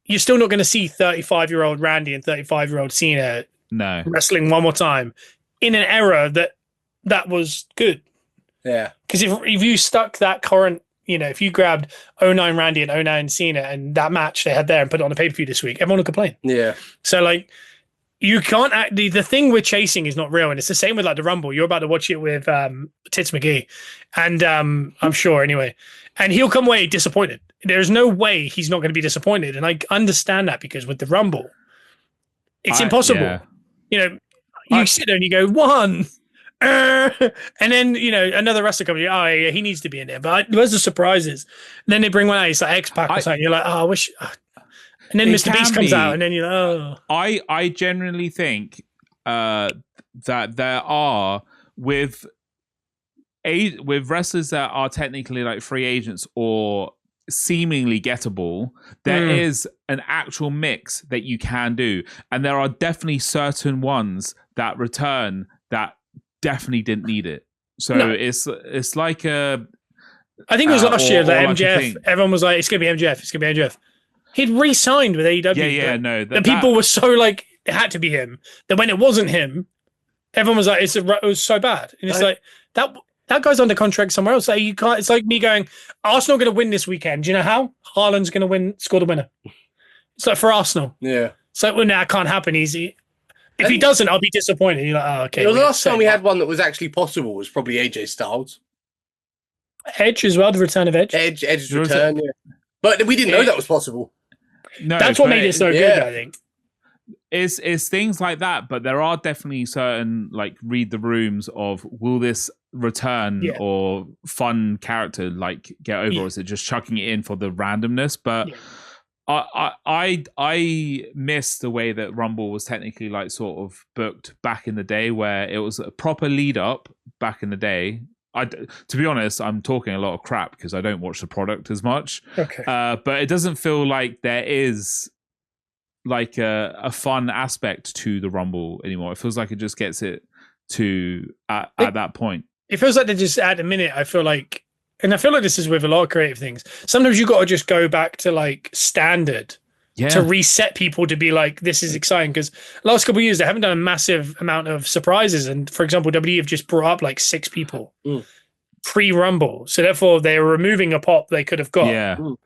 you're still not going to see 35-year-old Randy and 35-year-old Cena wrestling one more time in an era that was good. Yeah. Because if you stuck that current, if you grabbed 09 Randy and 09 Cena and that match they had there and put it on a pay-per-view this week, everyone would complain. Yeah. So you can't the thing we're chasing is not real. And it's the same with the Rumble. You're about to watch it with Tits McGee. And I'm sure anyway. And he'll come away disappointed. There's no way he's not going to be disappointed. And I understand that because with the Rumble, it's impossible. Yeah. You sit there and you go, one. And then another wrestler comes. Oh yeah, he needs to be in there. But where's the surprises? And then they bring one out. It's X-Pac or something. You're like, I wish. And then Mr. Beast comes out, and then you're like, oh. I generally think that there are with wrestlers that are technically free agents or seemingly gettable, there is an actual mix that you can do, and there are definitely certain ones that return that definitely didn't need it. So it's like a. I think it was last year that MJF. Everyone was like, "It's gonna be MJF. It's gonna be MJF." He'd re-signed with AEW. The people were so like, it had to be him. That when it wasn't him, everyone was like, it was so bad, and it's like that. That guy's under contract somewhere else. So you can't. It's like me going, Arsenal going to win this weekend. Do you know how? Haaland's going to score the winner. It's like for Arsenal. Yeah. So well, that can't happen easy. If he doesn't, I'll be disappointed. You're like, oh, okay. The last time we had one that was actually possible was probably AJ Styles. Edge as well, the return of Edge. Edge's return, yeah. But we didn't know that was possible. No, that's what made it so good, I think. It's things like that, but there are definitely certain like read the rooms of will this return or fun character like get over, or is it just chucking it in for the randomness? But I miss the way that Rumble was technically like sort of booked back in the day, where it was a proper lead up back in the day. To be honest, I'm talking a lot of crap because I don't watch the product as much. Okay, but it doesn't feel like there is like a fun aspect to the Rumble anymore. It feels like it just gets it to at that point. It feels like they're just at the minute. I feel like this is with a lot of creative things. Sometimes you got to just go back to like standard to reset people to be like, this is exciting. Because last couple of years they haven't done a massive amount of surprises. And for example, WWE have just brought up like 6 people pre-Rumble, so therefore they're removing a pop they could have got.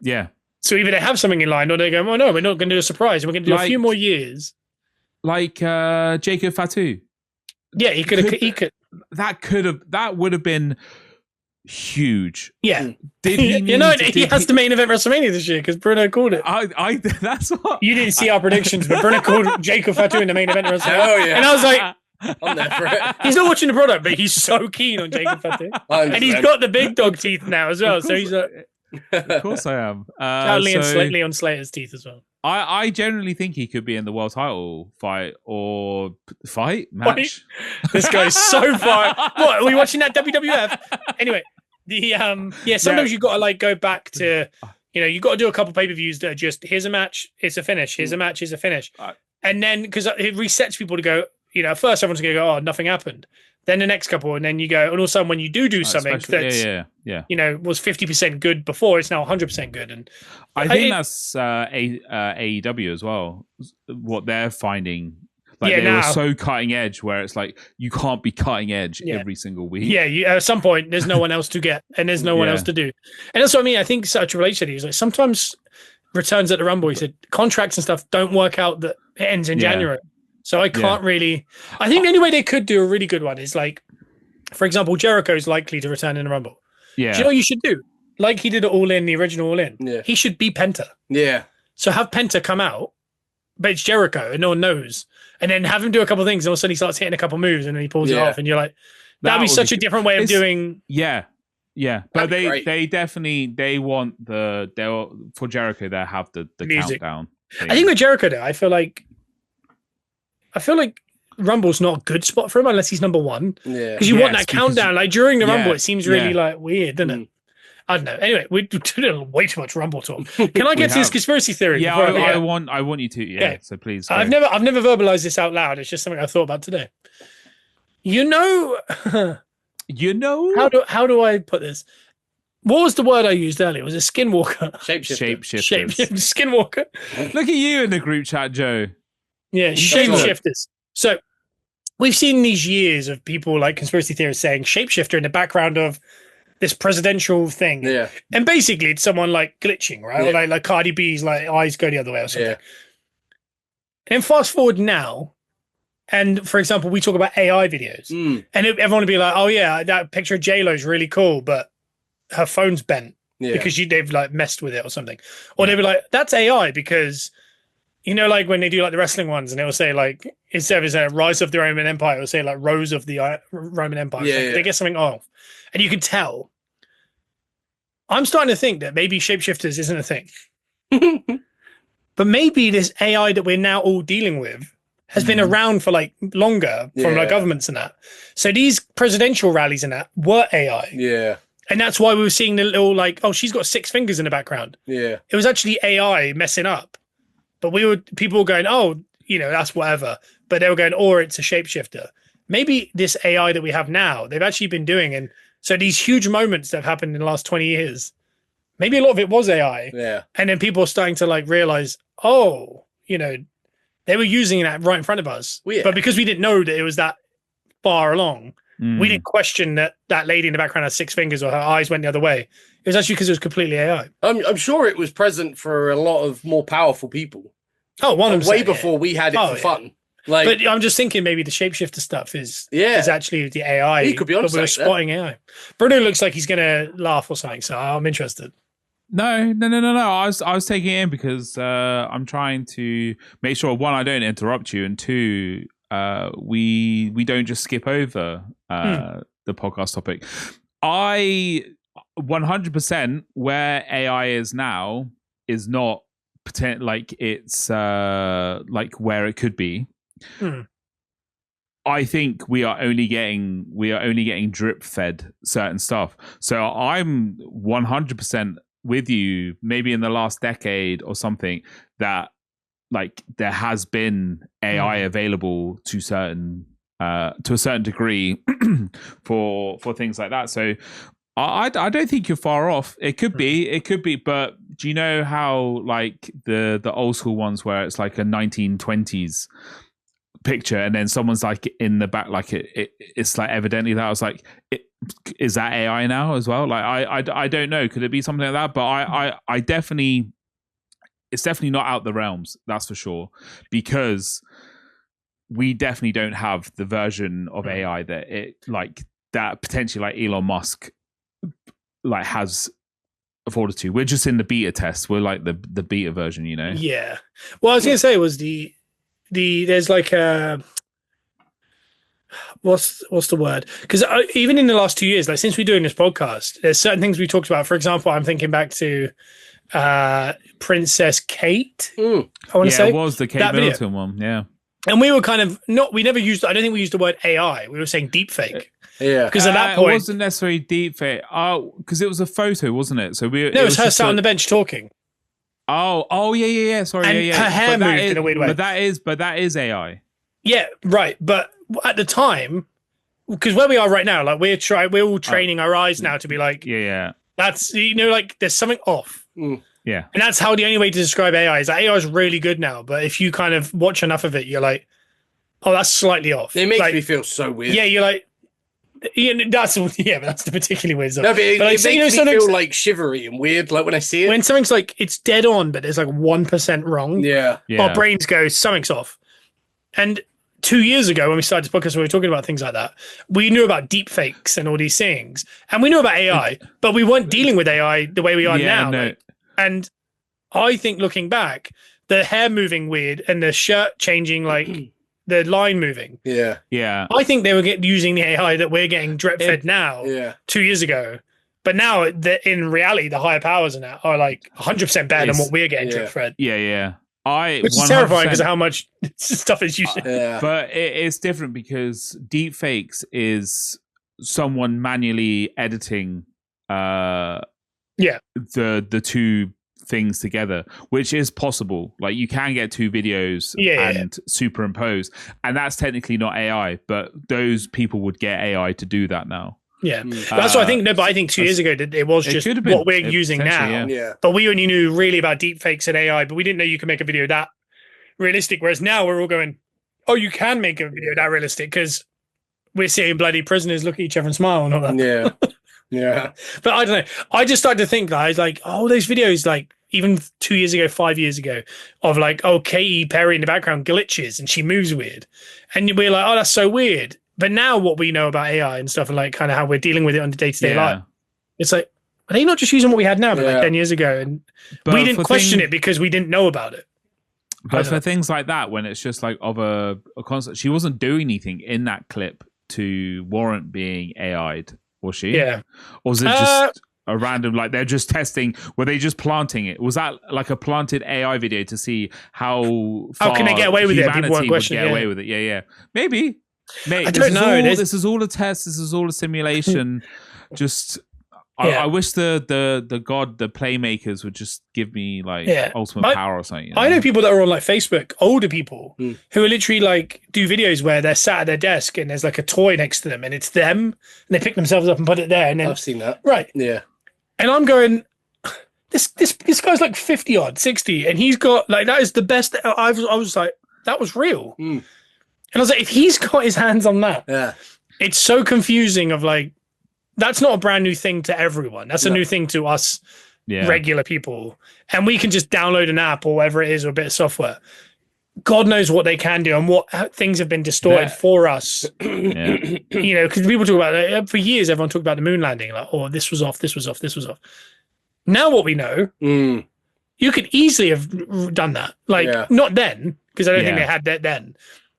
Yeah. So either they have something in line, or they go, "Oh no, we're not going to do a surprise. We're going to do a few more years." Like Jacob Fatu. Yeah, he could. That would have been huge. Yeah. Did he? He has to main event WrestleMania this year because Bruno called it. That's what you didn't see our predictions, but Bruno called Jacob Fatu in the main event WrestleMania. Oh yeah, and I was like. I'm there for it. He's not watching the product, but he's so keen on Jacob Fatu. And he's got the big dog teeth now as well. So he's like. Of course I am. Leon Slater's teeth as well. I generally think he could be in the world title fight match. This guy's so far. What, are we watching that WWF? Anyway, sometimes you got to like go back to, you got to do a couple pay-per-views that are just, here's a match, it's a finish, here's a match, here's a finish. And then, because it resets people to go, first everyone's going to go, oh, nothing happened. Then the next couple, and then you go, and all of a sudden when you do something that's, was 50% good before, it's now 100% good. And I think that's AEW as well, what they're finding. Like they were so cutting edge, where it's like you can't be cutting edge every single week. Yeah, at some point there's no one else to get, and there's no one else to do. And that's what I mean. I think Triple H said he was like, sometimes returns at the Rumble, he said contracts and stuff don't work out that it ends in January. So I can't really. I think the only way they could do a really good one is like, for example, Jericho's likely to return in the Rumble. Yeah. Do you know what you should do? Like he did it All In, the original All In. Yeah. He should be Penta. Yeah. So have Penta come out, but it's Jericho and no one knows, and then have him do a couple of things, and all of a sudden he starts hitting a couple of moves, and then he pulls it off, and you're like, that'd be such a different way of doing. Yeah. Yeah, but they definitely want for Jericho they have the countdown thing. I think with Jericho though, I feel like Rumble's not a good spot for him unless he's number 1. Yeah, because you want that countdown. Like during the Rumble, it seems really like weird, doesn't it? I don't know. Anyway, we're doing way too much Rumble talk. Can I get to this conspiracy theory? Yeah, I want you to. Yeah, so please. I've never verbalized this out loud. It's just something I thought about today. You know. How do I put this? What was the word I used earlier? Was it skinwalker? Shapeshifters. Skinwalker. Look at you in the group chat, Joe. Yeah, shapeshifters. So we've seen these years of people like conspiracy theorists saying shapeshifter in the background of this presidential thing. Yeah. And basically it's someone like glitching, right? Yeah. Or like Cardi B's like eyes go the other way or something. Yeah. And fast forward now, and for example, we talk about AI videos, and everyone would be like, "Oh yeah, that picture of J-Lo is really cool, but her phone's bent because they've like messed with it or something." Or they'd be like, "That's AI because." Like when they do like the wrestling ones, and it will say like instead of a rise of the Roman Empire, it will say like rose of the Roman Empire. They get something off, and you can tell. I'm starting to think that maybe shapeshifters isn't a thing, but maybe this AI that we're now all dealing with has been around for like longer from like governments and that. So these presidential rallies and that were AI. Yeah. And that's why we were seeing the little like, oh, she's got 6 fingers in the background. Yeah. It was actually AI messing up. But people were going, oh, that's whatever. But they were going, or it's a shapeshifter. Maybe this AI that we have now, they've actually been doing. And so these huge moments that have happened in the last 20 years, maybe a lot of it was AI. Yeah. And then people are starting to like realize, oh, they were using that right in front of us. Well, yeah. But because we didn't know that it was that far along, we didn't question that lady in the background had 6 fingers or her eyes went the other way. It was actually because it was completely AI. I'm sure it was present for a lot of more powerful people. Oh, one of them way before we had it for fun. Like, but I'm just thinking maybe the shapeshifter stuff is actually the AI. He could be on. But we were spotting AI. Bruno looks like he's gonna laugh or something, so I'm interested. No. I was taking it in because I'm trying to make sure, one, I don't interrupt you, and two, we don't just skip over the podcast topic. I 100% where AI is now is not like it's like where it could be. I think we are only getting drip fed certain stuff. So I'm 100% with you. Maybe in the last decade or something, that like there has been AI available to a certain degree for things like that. So I don't think you're far off. It could be, but do you know how like the old school ones where it's like a 1920s picture and then someone's like in the back, like it's like evidently that. I was like, is that AI now as well? Like I don't know. Could it be something like that? But I definitely, it's definitely not out the realms. That's for sure, because we definitely don't have the version of AI that it like that potentially like Elon Musk like has afforded to. We're just in the beta test. We're like the beta version, Yeah. Well, I was gonna say was the there's like a what's the word? Because even in the last 2 years, like since we're doing this podcast, there's certain things we talked about. For example, I'm thinking back to Princess Kate. I want to say it was the Kate Middleton one. Yeah. And we were kind of we never used, I don't think we used the word AI. We were saying deepfake. Yeah. Because at that point, it wasn't necessarily deepfake. Oh, because it was a photo, wasn't it? So it was her sat on the bench talking. Oh, yeah. Sorry, and her hair moved in a weird way. But that is AI. Yeah, right. But at the time, because where we are right now, like we're all training our eyes now to be like, yeah. That's like there's something off. Yeah. And that's how the only way to describe AI is that AI is really good now, but if you kind of watch enough of it, you're like, oh, that's slightly off. It makes me feel so weird. Yeah, you're like, that's the particularly weird stuff. No, but it like, makes me feel like shivery and weird, like when I see it. When something's like it's dead on, but there's like 1% wrong. Yeah. Our brains go, something's off. And 2 years ago, when we started this podcast, we were talking about things like that. We knew about deep fakes and all these things, and we knew about AI, but we weren't dealing with AI the way we are now. No. Like, and I think looking back, the hair moving weird and the shirt changing, like the line moving. Yeah. I think they were using the AI that we're getting drip fed now. 2 years ago, but now in reality, the higher powers are like 100% better than what we're getting drip fed. Yeah. Which is terrifying because of how much stuff is using. Yeah. But it's different because deepfakes is someone manually editing the two things together, which is possible. Like you can get two videos and superimpose, and that's technically not AI, but those people would get AI to do that now. Yeah, that's what I think. No, but I think 2 years ago it was just what we're using now. Yeah. But we only knew really about deepfakes and AI, but we didn't know you could make a video that realistic. Whereas now we're all going, oh, you can make a video that realistic because we're seeing bloody prisoners look at each other and smile and all that. Yeah. Yeah. But I don't know. I just started to think, guys, like, oh, those videos, like even 2 years ago, 5 years ago, of like, oh, Katy Perry in the background glitches and she moves weird. And we're like, oh, that's so weird. But now what we know about AI and stuff and like kind of how we're dealing with it on the day-to-day life, it's like, are they not just using what we had now, but like 10 years ago? And we didn't question it because we didn't know about it. But for things like that, when it's just like of a concept, she wasn't doing anything in that clip to warrant being AI'd, was she? Yeah. Or was it just a random, like they're just testing, were they just planting it? Was that like a planted AI video to see how far can they get away with it? People humanity would get it, away with it? Yeah. Maybe. Mate, I don't know. This is all a test. This is all a simulation. Just, I wish the playmakers would just give me like ultimate power or something. You know? I know people that are on like Facebook, older people who are literally like do videos where they're sat at their desk and there's like a toy next to them and it's them and they pick themselves up and put it there. And then I've seen that. Right. Yeah. And I'm going, this guy's like 50 odd, 60, and he's got like that is the best. I was like, that was real. And I was like, if he's got his hands on that, it's so confusing. Of like, that's not a brand new thing to everyone. That's a new thing to us regular people, and we can just download an app or whatever it is or a bit of software. God knows what they can do and what things have been distorted for us. You know, because people talk about it for years. Everyone talked about the moon landing, like, oh, this was off, this was off, this was off. Now what we know, you could easily have done that. Like, not then, because I don't think they had that then.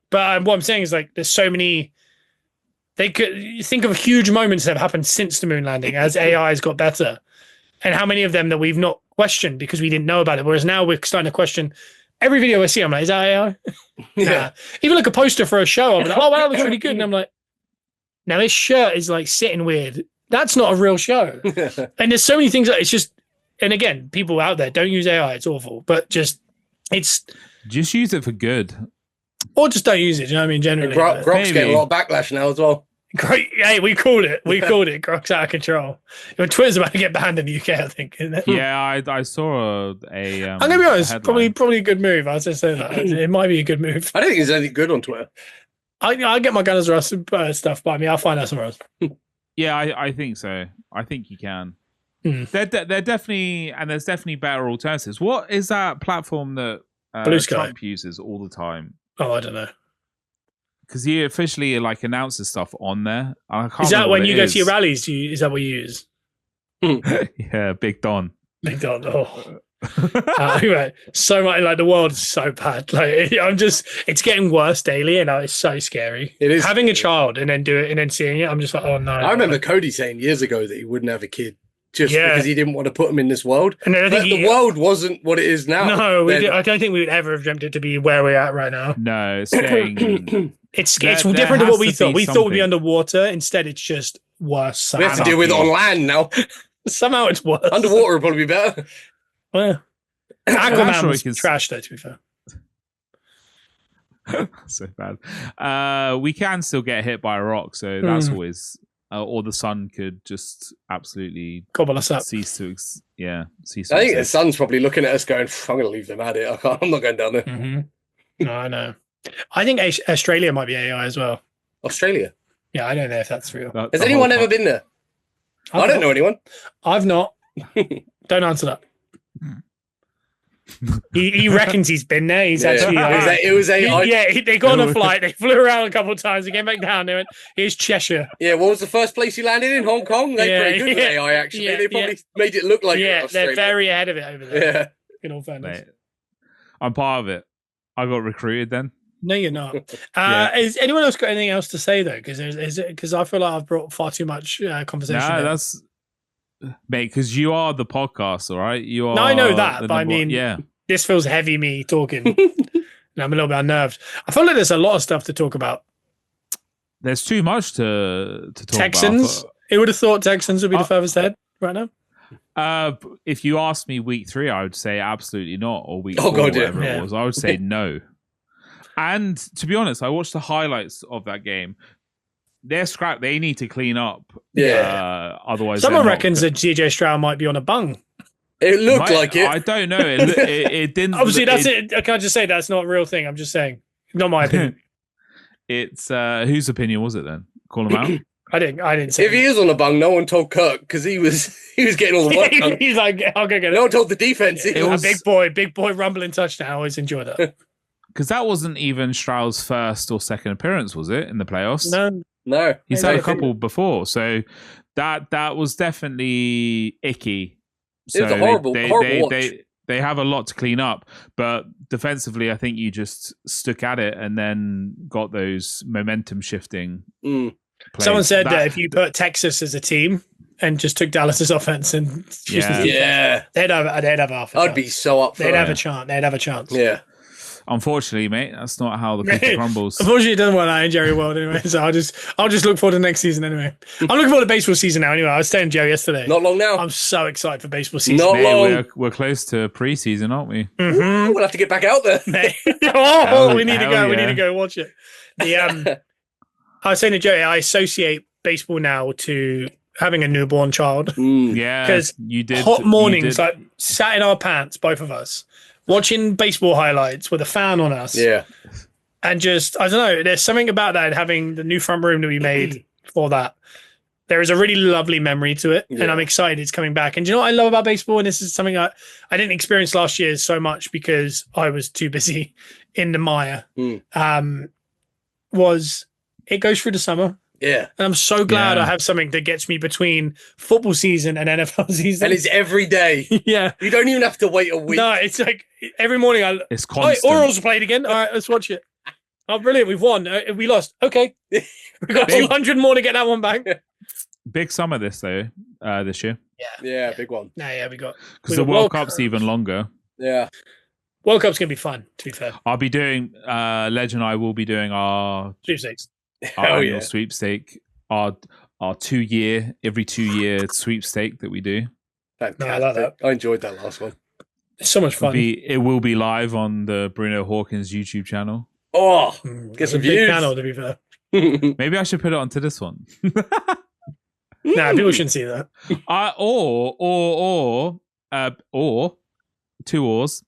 But what I'm saying is, like, there's so many. They could think of huge moments that have happened since the moon landing as AI has got better, and how many of them that we've not questioned because we didn't know about it. Whereas now we're starting to question every video I see. I'm like, is that AI? Nah. Even like a poster for a show, I'm like, oh wow, that looks really good. And I'm like, now this shirt is like sitting weird. That's not a real show. And there's so many things that it's just. And again, people out there, don't use AI. It's awful, but just use it for good. Or just don't use it. Do you know what I mean? Generally, Grok's getting a lot of backlash now as well. Great. Hey, we called it. We called it. Grok's out of control. Twitter's about to get banned in the UK, I think. Isn't it? Yeah, I saw I'm gonna be honest. Probably a good move. I was just saying that it might be a good move. I don't think there's anything good on Twitter. I get my Gunners Rust stuff, but I mean, I'll find out somewhere else. Yeah, I think so. I think you can. They're definitely, and there's definitely better alternatives. What is that platform that Blue Sky Trump uses all the time? Oh, I don't know. Because he officially like announces stuff on there. Is that when you go to your rallies? Is that what you use? Yeah, Big Don. Big Don. Oh. Anyway, so much like the world is so bad. Like it's getting worse daily, and it's so scary. It is having a child and then do it and then seeing it. I'm just like, oh no. I remember Cody saying years ago that he wouldn't have a kid. Just because he didn't want to put him in this world. And I think the world wasn't what it is now. No, I don't think we would ever have dreamt it to be where we're at right now. No, it's getting... it's different to what we thought. We thought we'd be underwater. Instead, it's just worse. We have to deal with it on land now. Somehow it's worse. Underwater would probably be better. Well, Aquaman's trash, though, to be fair. So bad. We can still get hit by a rock, so that's always... or the sun could just absolutely gobble us up. Cease to I think the sun's probably looking at us going, I'm going to leave them at it. I'm not going down there. No, I know. I think Australia might be AI as well. Australia? Yeah, I don't know if that's real. Has anyone ever been there? I don't know anyone. I've not. Don't answer that. He reckons he's been there. He's actually. It was AI. They got on a flight. They flew around a couple of times. They came back down. They went, "Here's Cheshire." Yeah, what was the first place he landed in? Hong Kong. They're pretty good with AI. Actually, they probably made it look like. Yeah, they're very ahead of it over there. Yeah, in all fairness, mate, I'm part of it. I got recruited then. No, you're not. Is anyone else got anything else to say though? Because I feel like I've brought far too much conversation. No, that's mate. Because you are the podcast, all right. You are. No, I know that, but I mean, yeah. This feels heavy, me talking. And I'm a little bit unnerved. I feel like there's a lot of stuff to talk about. There's too much to talk Texans? about. Who would have thought Texans would be the furthest ahead right now? If you asked me week 3, I would say absolutely not. Or week 4, whatever it was. I would say no. And to be honest, I watched the highlights of that game. They're scrapped. They need to clean up. Yeah. Otherwise, someone reckons that CJ Stroud might be on a bung. It looked like it. I don't know. It didn't. Obviously, that's it. I can't just say that's not a real thing. I'm just saying, not my opinion. It's whose opinion was it then? Call him out. I didn't say. If he is on a bung, no one told Kirk because he was getting all the work done. He's like, I'll go get it. No one told the defense. It was a big boy rumbling touchdown. I always enjoy that. Because that wasn't even Stroud's first or second appearance, was it, in the playoffs? No. He's had a couple before, so that was definitely icky. So it was a horrible watch. They have a lot to clean up, but defensively, I think you just stuck at it and then got those momentum shifting. Plays. Someone said that if you put Texas as a team and just took Dallas's offense and they'd have offense. I'd be so up for They'd have a chance. Yeah. Unfortunately, mate, that's not how the cookie crumbles. Unfortunately, it doesn't work out in Jerry World anyway. So I'll just look forward to the next season anyway. I'm looking forward to baseball season now anyway. I was staying Joe yesterday. Not long now. I'm so excited for baseball season. Not long. We're close to preseason, aren't we? We'll have to get back out there. We need to go. Yeah. We need to go watch it. I was saying to Joey, I associate baseball now to having a newborn child. Yeah, because you did. Hot mornings, like sat in our pants, both of us, watching baseball highlights with a fan on us. Yeah. And just, I don't know, there's something about that, having the new front room that we made for that. There is a really lovely memory to it, and I'm excited it's coming back. And do you know what I love about baseball? And this is something I didn't experience last year so much because I was too busy in the mire. Was it goes through the summer. Yeah. And I'm so glad I have something that gets me between football season and NFL season. And it's every day. Yeah. You don't even have to wait a week. No, it's like every morning it's constant. Orioles played again. All right, let's watch it. Oh, brilliant. We've won. We lost. Okay. We've got 200 more to get that one back. Big summer this year. Yeah, big one. No, yeah, we got. Because the World Cup's even longer. Yeah. World Cup's going to be fun, to be fair. I'll be doing, Ledge and I will be doing our Sweepstakes. annual sweepstake, our every 2 year sweepstake that we do. Fantastic. No, I like that. I enjoyed that last one. It's so much fun. It will be live on the Bruno Hawkins YouTube channel. Oh, get some views. Channel, to be fair. Maybe I should put it onto this one. Nah, people shouldn't see that. Or two oars.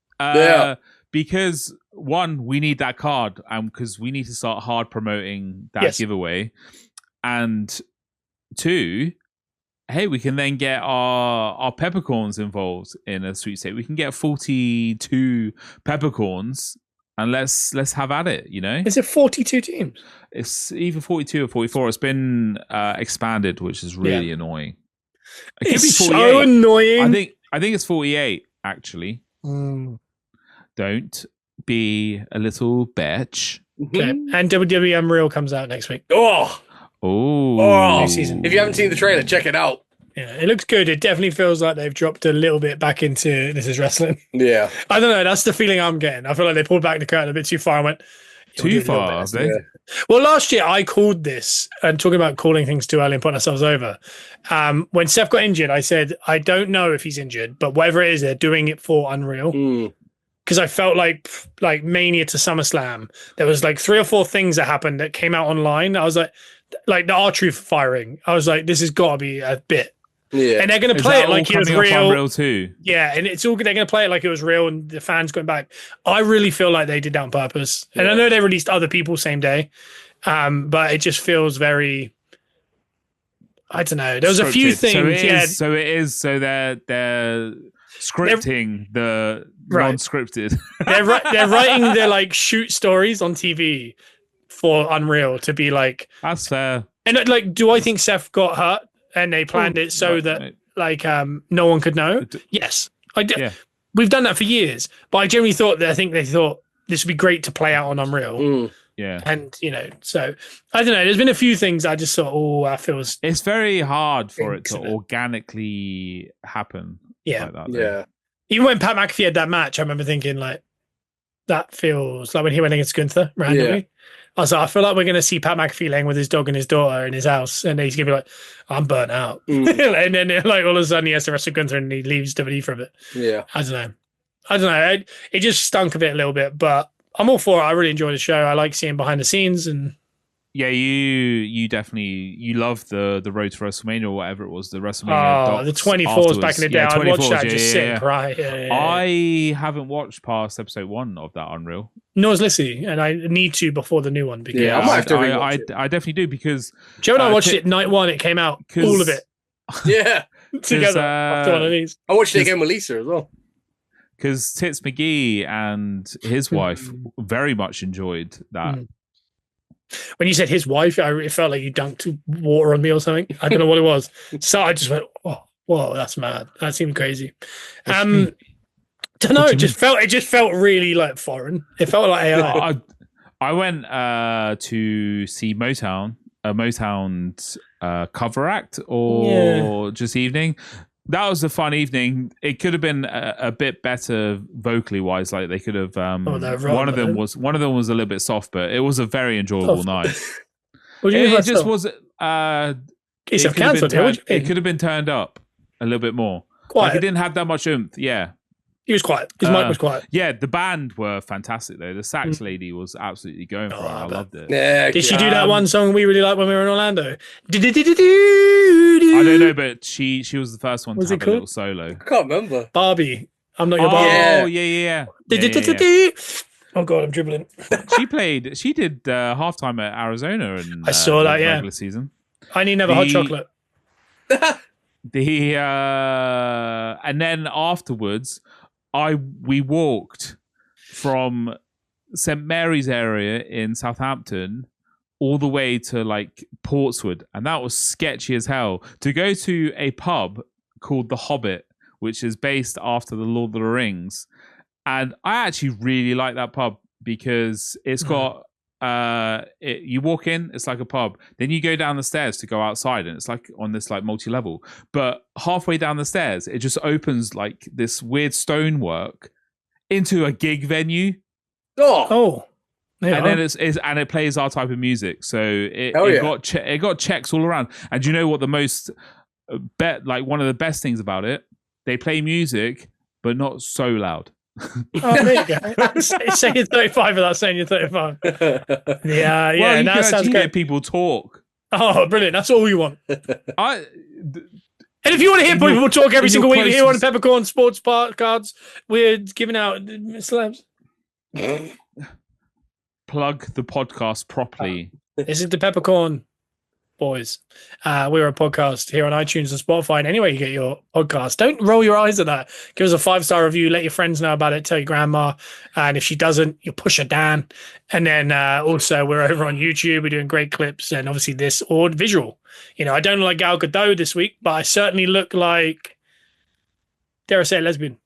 Because one, we need that card, because we need to start hard promoting that giveaway, and two, hey, we can then get our peppercorns involved in a sweepstake. We can get 42 peppercorns, and let's have at it. You know, Is it 42 teams? it's either 42 or 44. It's been expanded, which is really annoying. It could be It's 48. so annoying. I think it's 48 actually. Don't be a little bitch. Okay. And WWE Unreal comes out next week. Oh, New season. if you haven't seen the trailer, check it out. Yeah, it looks good. It definitely feels like they've dropped a little bit back into This Is Wrestling. Yeah. I don't know. That's the feeling I'm getting. I feel like they pulled back the curtain a bit too far and went, Too far, have they? Yeah. Well, last year I called this, and talking about calling things too early and putting ourselves over. When Seth got injured, I said, I don't know if he's injured, but whatever it is, they're doing it for Unreal. Because I felt like Mania to SummerSlam, there was like 3 or 4 things that happened that came out online. I was like the R-Truth firing. I was like, this has got to be a bit. Yeah. And they're going to play it like it was real. Unreal too. Yeah, and it's all they're going to play it like it was real, and the fans going back. I really feel like they did that on purpose. And I know they released other people same day, but it just feels very. I don't know. There was a few things. So they're scripting the non-scripted. They're writing their like shoot stories on TV for Unreal to be like. That's fair. And like, do I think Seth got hurt and they planned it so that like no one could know? Yes, I did. Yeah. We've done that for years, but I generally thought that I think they thought this would be great to play out on Unreal. Yeah, and so I don't know. There's been a few things I just thought, that feels. It's very hard for it to organically happen. Yeah, like that, yeah. Even when Pat McAfee had that match, I remember thinking like, that feels like when he went against Gunther randomly. Yeah. I was like, I feel like we're going to see Pat McAfee laying with his dog and his daughter in his house, and he's going to be like, I'm burnt out. And then like all of a sudden he has to wrestle Gunther and he leaves WWE for a bit. Yeah. I don't know. It just stunk a little bit, but I'm all for it. I really enjoy the show. I like seeing behind the scenes. And yeah, you definitely love the Road to WrestleMania or whatever it was, the WrestleMania. The 24s back in the day. I watched that just sit and cry. Yeah. I haven't watched past episode 1 of that Unreal. Nor is Lissy, and I need to before the new one. Because I might have to rewatch it. I definitely do, because Joe and I watched it night 1. It came out, all of it. Yeah, together after one of these. I watched it again with Lisa as well. Because Tits McGee and his wife very much enjoyed that. When you said his wife, it felt like you dunked water on me or something. I don't know what it was. So I just went, whoa, that's mad. That seemed crazy. Don't know. It just felt really like foreign. It felt like AI. I went to see Motown's cover act or just evening. that was a fun evening. It could have been a bit better vocally wise. Like they could have. One of them was a little bit soft, but it was a very enjoyable night. What do you mean It just was. It could have been turned up a little bit more. Quiet. Like it didn't have that much oomph. Yeah. He was quiet. His mic was quiet. Yeah, the band were fantastic though. The sax lady was absolutely going for it. I loved it. Yeah, did she do that one song we really liked when we were in Orlando? I don't know, but she was the first one to have a little solo. I can't remember. Barbie. I'm not your Barbie. Yeah. Oh god, I'm dribbling. She did halftime at Arizona in I saw that, regular season. I need never hot chocolate. And then afterwards we walked from St. Mary's area in Southampton all the way to like Portswood, and that was sketchy as hell. To go to a pub called The Hobbit, which is based after the Lord of the Rings, and I actually really like that pub because it's got you walk in, it's like a pub, then you go down the stairs to go outside, and it's like on this like multi-level, but halfway down the stairs it just opens like this weird stonework into a gig venue. And then it plays our type of music, so it got checks all around. And do you know what the most one of the best things about it? They play music but not so loud. There you go. Say you're 35 without saying you're 35. Yeah, well, that sounds hear good. people talk. Oh, brilliant! That's all you want. And if you want to hear people talk every single week here on the Peppercorn Sports Cards, we're giving out slams. Plug the podcast properly. This is the Peppercorn Boys. We're a podcast here on iTunes and Spotify, and anywhere you get your podcast. Don't roll your eyes at that. Give us a 5-star review. Let your friends know about it. Tell your grandma, and if she doesn't, you push her down. And then also we're over on YouTube. We're doing great clips, and obviously this visual. I don't look like Gal Gadot this week, but I certainly look like, dare I say, a lesbian.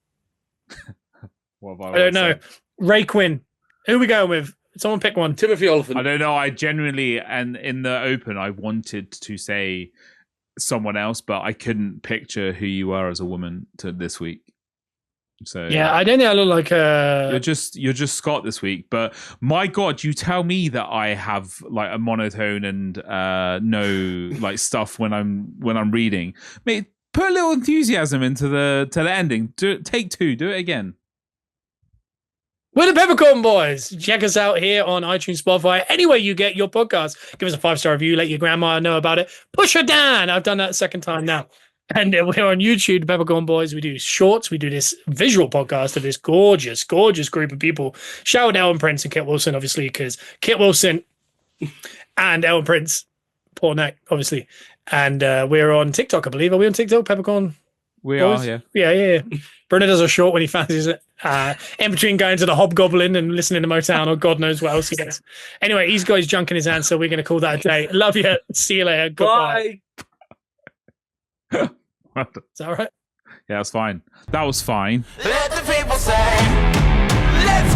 I don't know. Ray Quinn. Who are we going with? Someone pick one. Timothy Olyphant. I don't know. I genuinely, and in the open, I wanted to say someone else, but I couldn't picture who you are as a woman to this week. So yeah, I don't think I look like you're just Scott this week. But my God, you tell me that I have like a monotone and no like stuff when I'm reading. Mate, put a little enthusiasm into the ending. Take two. Do it again. We're the Peppercorn Boys. Check us out here on iTunes, Spotify, anywhere you get your podcast. Give us a 5-star review. Let your grandma know about it. Push her down. I've done that a second time now. And we're on YouTube, the Peppercorn Boys. We do shorts. We do this visual podcast of this gorgeous, gorgeous group of people. Shout out to Elton Prince and Kit Wilson, obviously, because Kit Wilson and Elton Prince, poor neck, obviously. And we're on TikTok, I believe. Are we on TikTok, Peppercorn? We Boys? are, yeah. Yeah. Bruno does a short when he fancies it. In between going to the Hobgoblin and listening to Motown or God knows what else he does. Anyway, he's got his junk in his hand, so we're going to call that a day. Love you. See you later. Goodbye. Bye. Is that all right? Yeah, that's fine. That was fine. Let the people say, let's